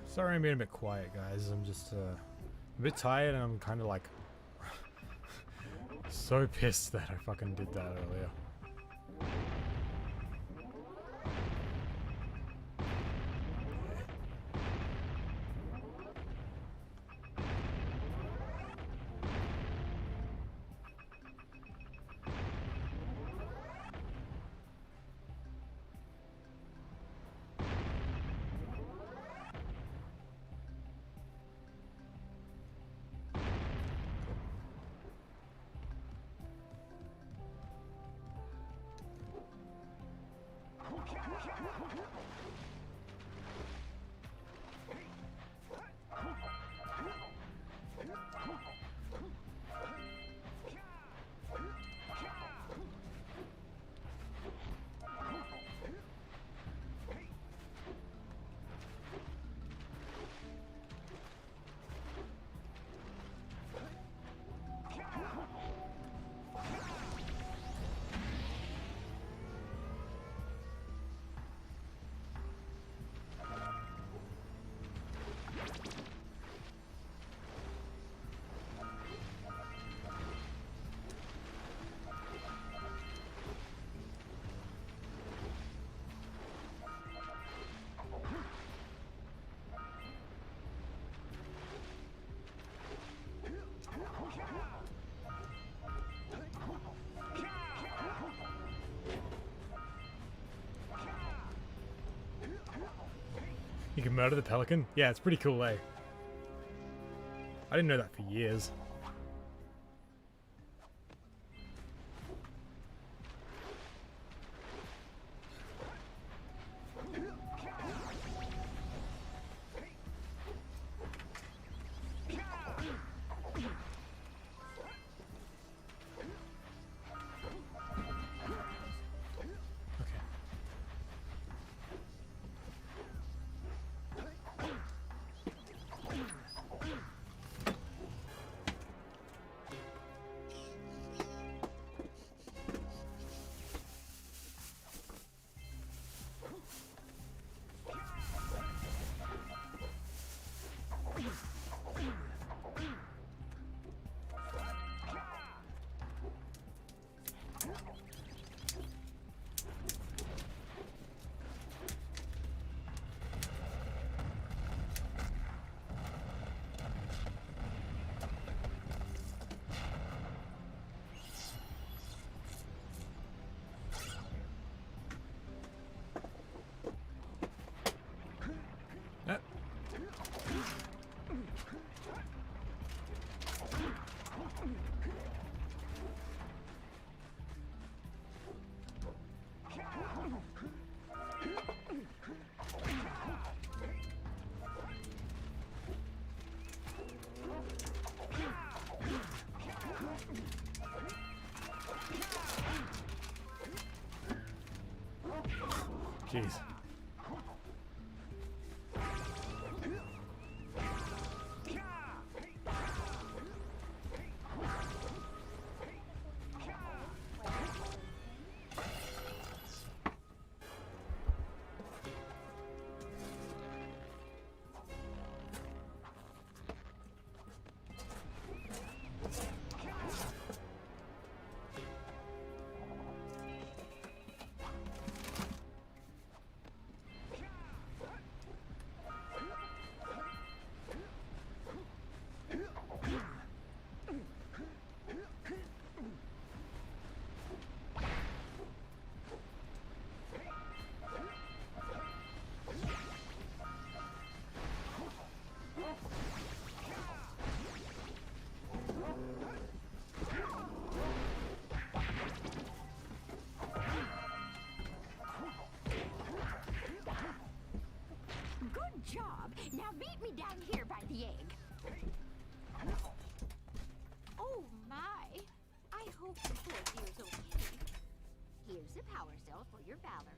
A: Sorry I'm being a bit quiet, guys. I'm just a bit tired and I'm kind of like so pissed that I fucking did that earlier. You can murder the pelican? Yeah, it's pretty cool, eh? I didn't know that for years. Jeez.
C: Good job. Now meet me down here by the egg. Oh my. I hope the poor dear's okay. Here's a power cell for your valor.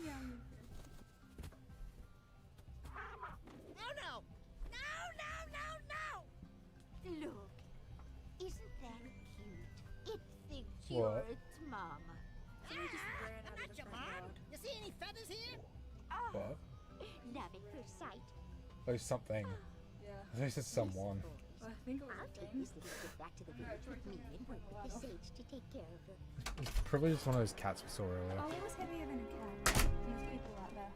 I: No!
C: Look, isn't that cute? It thinks
A: What?
C: you're its mama.
G: So we just ran
I: I'm
G: out of
I: not
G: the
I: your
G: front
I: mom.
G: yard.
I: You see any feathers here?
C: Oh,
A: What?
C: love at first sight.
A: Oh, something.
G: Yeah.
A: I think it's someone.
G: I think it was
C: I'll
G: a
C: take
G: thing.
C: this little kid back to the village with me and work with the sage to take care of her.
A: It's probably just one of those cats we saw earlier.
B: Oh, it was heavier than a cat. These people out there.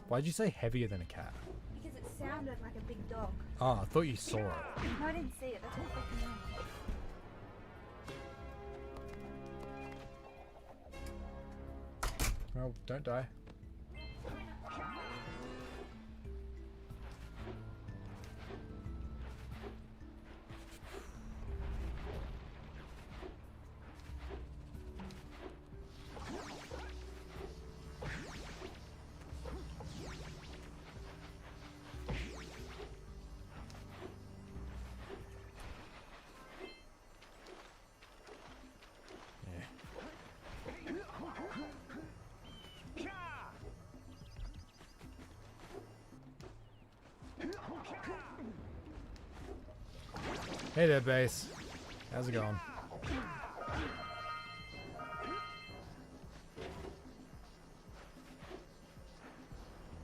A: Why'd you say heavier than a cat?
B: Because it sounded like a big dog.
A: Oh, I thought you saw it.
B: No, I didn't see it. That's what freaked me out.
A: Well, don't die. Hey there, base. How's it going?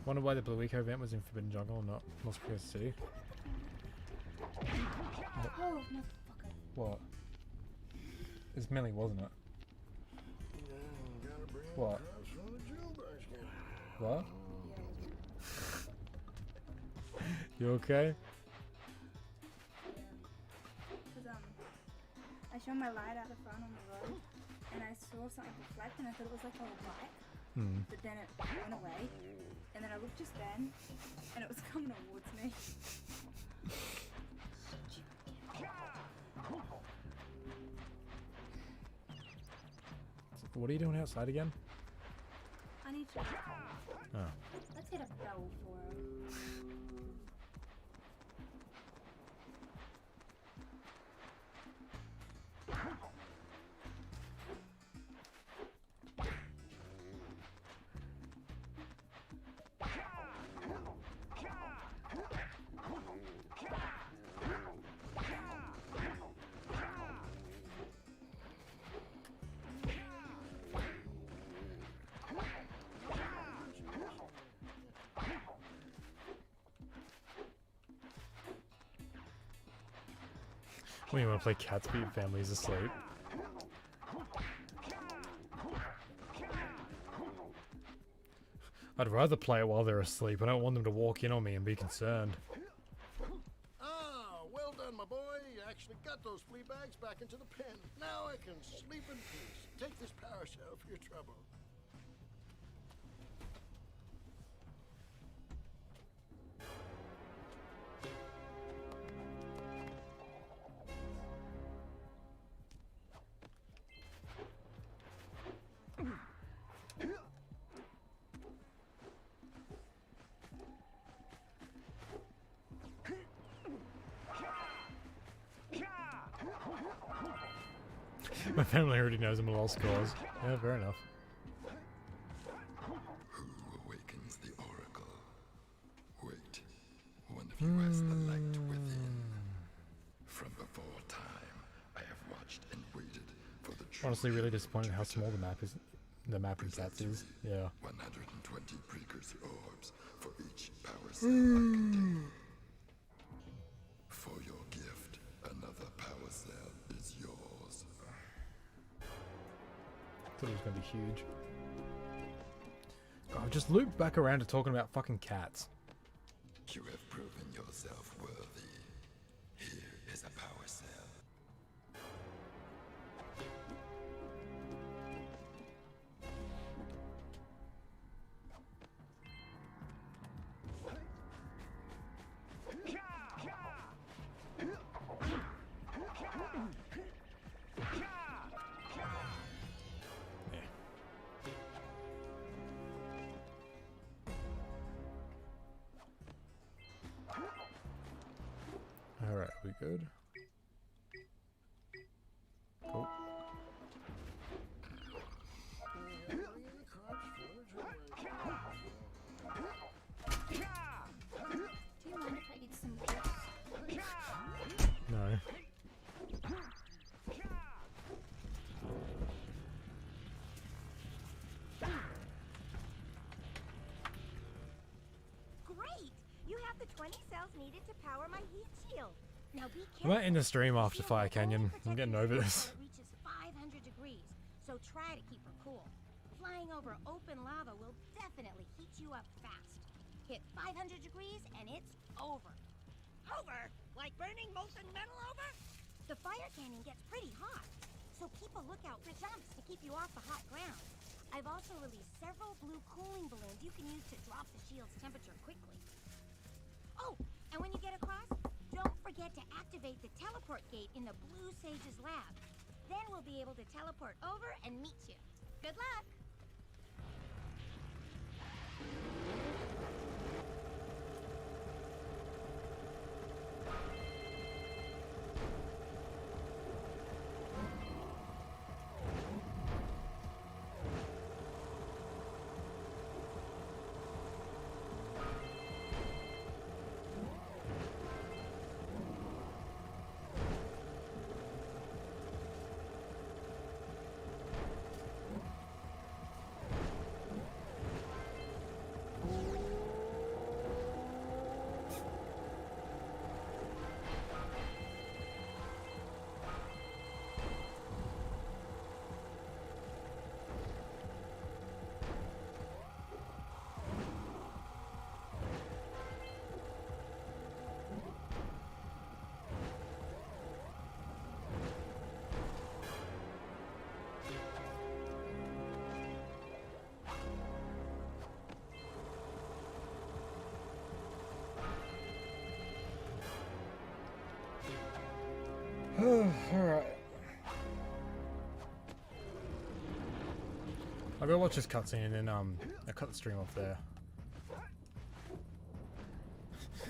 A: Wonder why the Blue Eco event was in Forbidden Jungle, not Lost Coast City.
B: Oh, motherfucker.
A: What? It's Millie, wasn't it? What? What? You okay?
B: Because I shone my light out the front on the road, and I saw something reflect, and I thought it was like a bike. But then it went away, and then I looked just then, and it was coming towards me.
A: What are you doing outside again?
B: I need to.
A: Oh.
B: Let's get a bell for him.
A: When you want to play Cats but your family's asleep. I'd rather play it while they're asleep. I don't want them to walk in on me and be concerned.
L: Ah, well done, my boy. You actually got those flea bags back into the pen. Now I can sleep in peace. Take this power cell for your trouble.
A: My family already knows I'm a lost cause. Yeah, fair enough.
F: Who awakens the oracle? Wait, one of you has the light within. From before time, I have watched and waited for the truth.
A: Honestly, really disappointed how small the map is. The map in Cats is. Yeah.
F: 120 precursor orbs for each power cell I contain. For your gift, another power cell is yours.
A: Thought it was gonna be huge. God, just loop back around to talking about fucking cats.
F: You have proven yourself worthy. Here is a power cell.
A: Alright, we good? Cool.
B: Do you mind if I eat some chips?
A: No.
C: Great! You have the 20 cells needed to power my heat shield. Now be
A: I
C: careful.
A: might end the stream after Fire Canyon. I'm getting over this.
C: It reaches 500 degrees, so try to keep her cool. Flying over open lava will definitely heat you up fast. Hit 500 degrees and it's over.
I: Over? Like burning molten metal over?
C: The fire canyon gets pretty hot, so keep a lookout for jumps to keep you off the hot ground. I've also released several blue cooling balloons you can use to drop the shield's temperature quickly. Oh, and when you get across, don't forget to activate the teleport gate in the Blue Sage's lab. Then we'll be able to teleport over and meet you. Good luck!
A: I'll go watch this cutscene and then I'll cut the stream off there.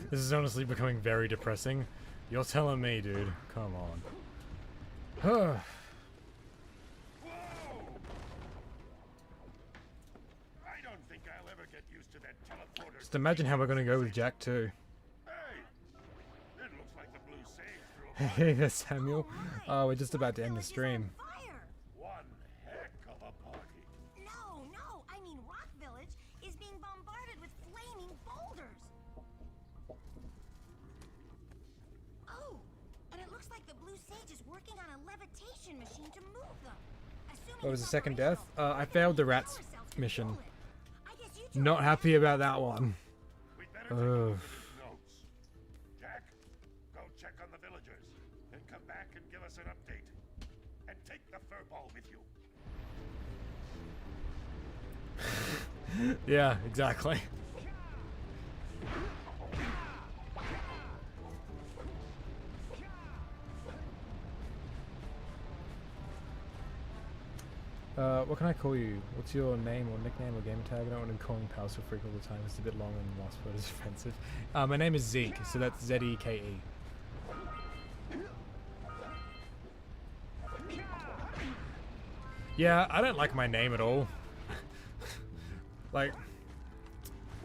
A: This is honestly becoming very depressing. You're telling me, dude. Come on.
E: I don't think I'll ever get used to that teleporter.
A: Just imagine how we're gonna go with Jak too.
E: Hey, it looks like the blue sage threw a
A: Hey there, Samuel. Oh, we're just about to end the stream.
E: one heck of a party.
C: No, I mean Rock Village is being bombarded with flaming boulders. Oh, and it looks like the blue sage is working on a levitation machine to move them. Assuming
A: What was the
C: it's
A: second
C: operational,
A: death? I failed the rats
C: power cells
A: mission.
C: control it. I guess you two
A: Not happy about that one.
E: We'd better take a look at these notes. Jak, go check on the villagers, and come back and give us an update. And take the furball with you.
A: Yeah, exactly. What can I call you? What's your name or nickname or gamer tag? I don't want to call him Pals for freak all the time. It's a bit long and the last word is offensive. My name is Zeke, so that's Z-E-K-E. Yeah, I don't like my name at all. Like,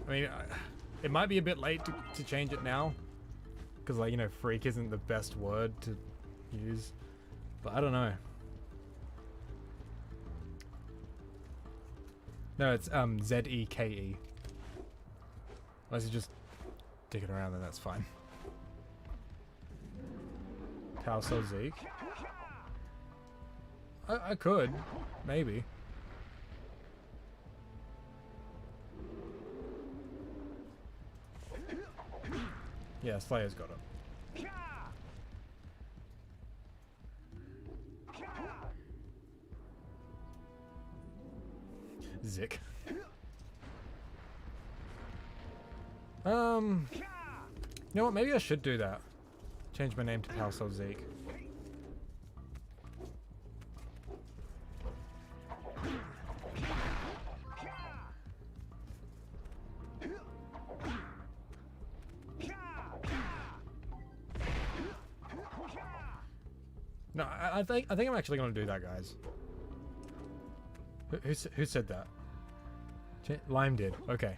A: I mean, it might be a bit late to change it now. Because, like, you know, freak isn't the best word to use. But I don't know. No, it's Z-E-K-E. Unless you just dig it around, then that's fine. Talso Zeke. I could, maybe. Yeah, Slayer's got it. Zik. You know what? Maybe I should do that. Change my name to Talso Zeke. No, I think I'm actually gonna do that, guys. Who said that? Lime did. Okay.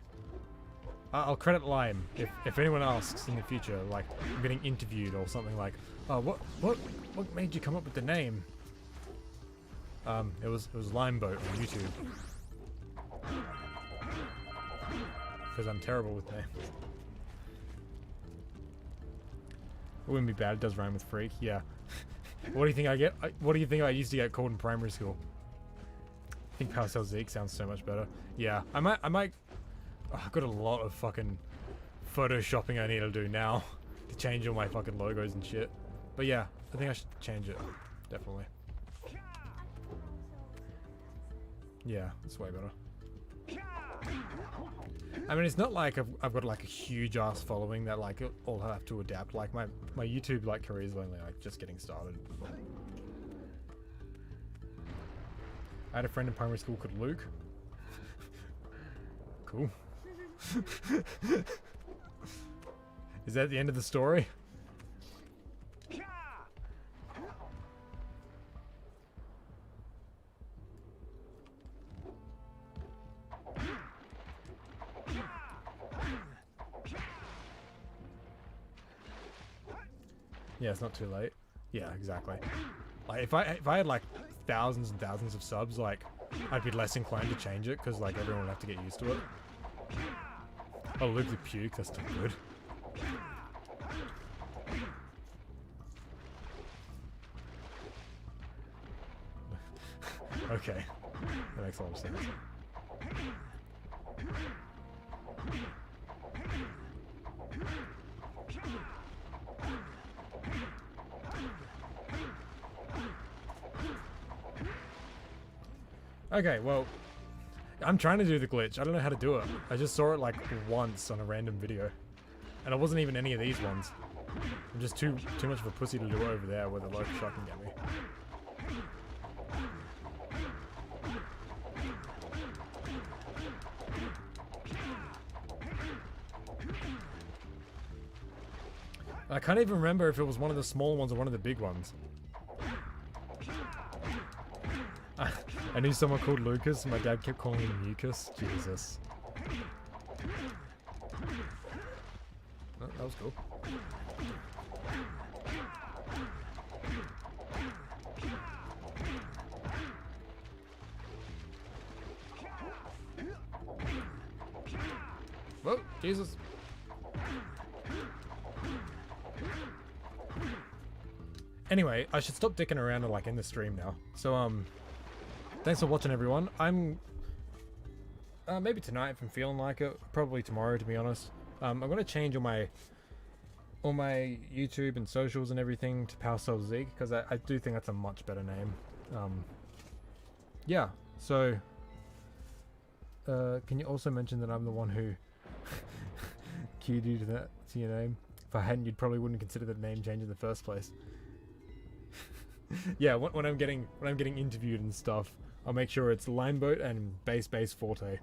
A: I'll credit Lime if anyone asks in the future, like I'm getting interviewed or something like, oh, what made you come up with the name? It was Limeboat on YouTube. Because I'm terrible with names. It wouldn't be bad. It does rhyme with freak. Yeah. What do you think I get? What do you think I used to get called in primary school? I think Parcel Zeke sounds so much better. Yeah, I might. Oh, I've got a lot of fucking photoshopping I need to do now to change all my fucking logos and shit. But yeah, I think I should change it. Definitely. Yeah, it's way better. I mean, it's not like I've got like a huge ass following that like all have to adapt. Like my YouTube like career is only like just getting started. I had a friend in primary school called Luke. Cool. Is that the end of the story? Yeah, it's not too late. Yeah, exactly. Like if I had like thousands and thousands of subs, like I'd be less inclined to change it because like everyone would have to get used to it. Oh, Luke the puke, that's still good. Okay, that makes a lot of sense. Okay, well, I'm trying to do the glitch. I don't know how to do it. I just saw it like once on a random video. And it wasn't even any of these ones. I'm just too much of a pussy to do it over there where the local shot can get me. I can't even remember if it was one of the small ones or one of the big ones. I knew someone called Lucas, and my dad kept calling him Mucus. Jesus. Oh, that was cool. Whoa, Jesus. Anyway, I should stop dicking around and like end the stream now. So thanks for watching, everyone. I'm maybe tonight if I'm feeling like it. Probably tomorrow, to be honest. I'm gonna change all my YouTube and socials and everything to PowerCell Zig, because I do think that's a much better name. Yeah. So can you also mention that I'm the one who cued you to your name? If I hadn't, you probably wouldn't consider the name change in the first place. Yeah, when I'm getting interviewed and stuff, I'll make sure it's Lineboat and Bass Forte.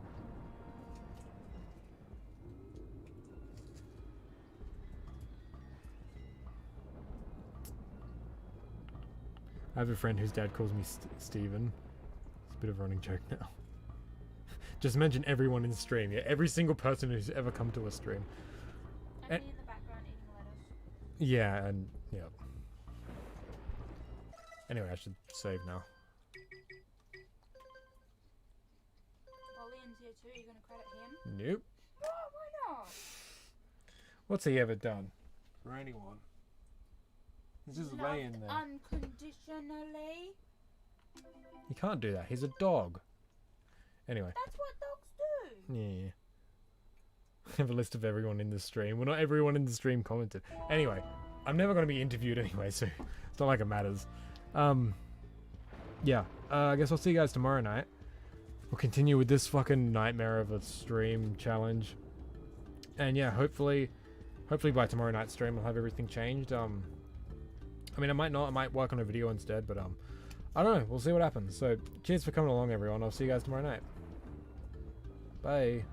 A: I have a friend whose dad calls me Steven. It's a bit of a running joke now. Just mention everyone in the stream. Yeah, every single person who's ever come to a stream.
B: And me in the background eating lettuce.
A: Yeah, and yeah. Anyway, I should save now.
B: Olian's here too. You gonna credit him?
A: Nope.
B: Oh, why not?
A: What's he ever done for anyone? He's just
B: Loved
A: laying there.
B: unconditionally.
A: You can't do that. He's a dog. Anyway.
B: That's what dogs do.
A: Yeah. I have a list of everyone in the stream. Well, not everyone in the stream commented. Anyway, I'm never going to be interviewed anyway, so it's not like it matters. Yeah. I guess I'll see you guys tomorrow night. We'll continue with this fucking nightmare of a stream challenge. And yeah, hopefully by tomorrow night's stream I'll have everything changed. I mean, I might not. I might work on a video instead, but I don't know. We'll see what happens. So, cheers for coming along, everyone. I'll see you guys tomorrow night. Bye.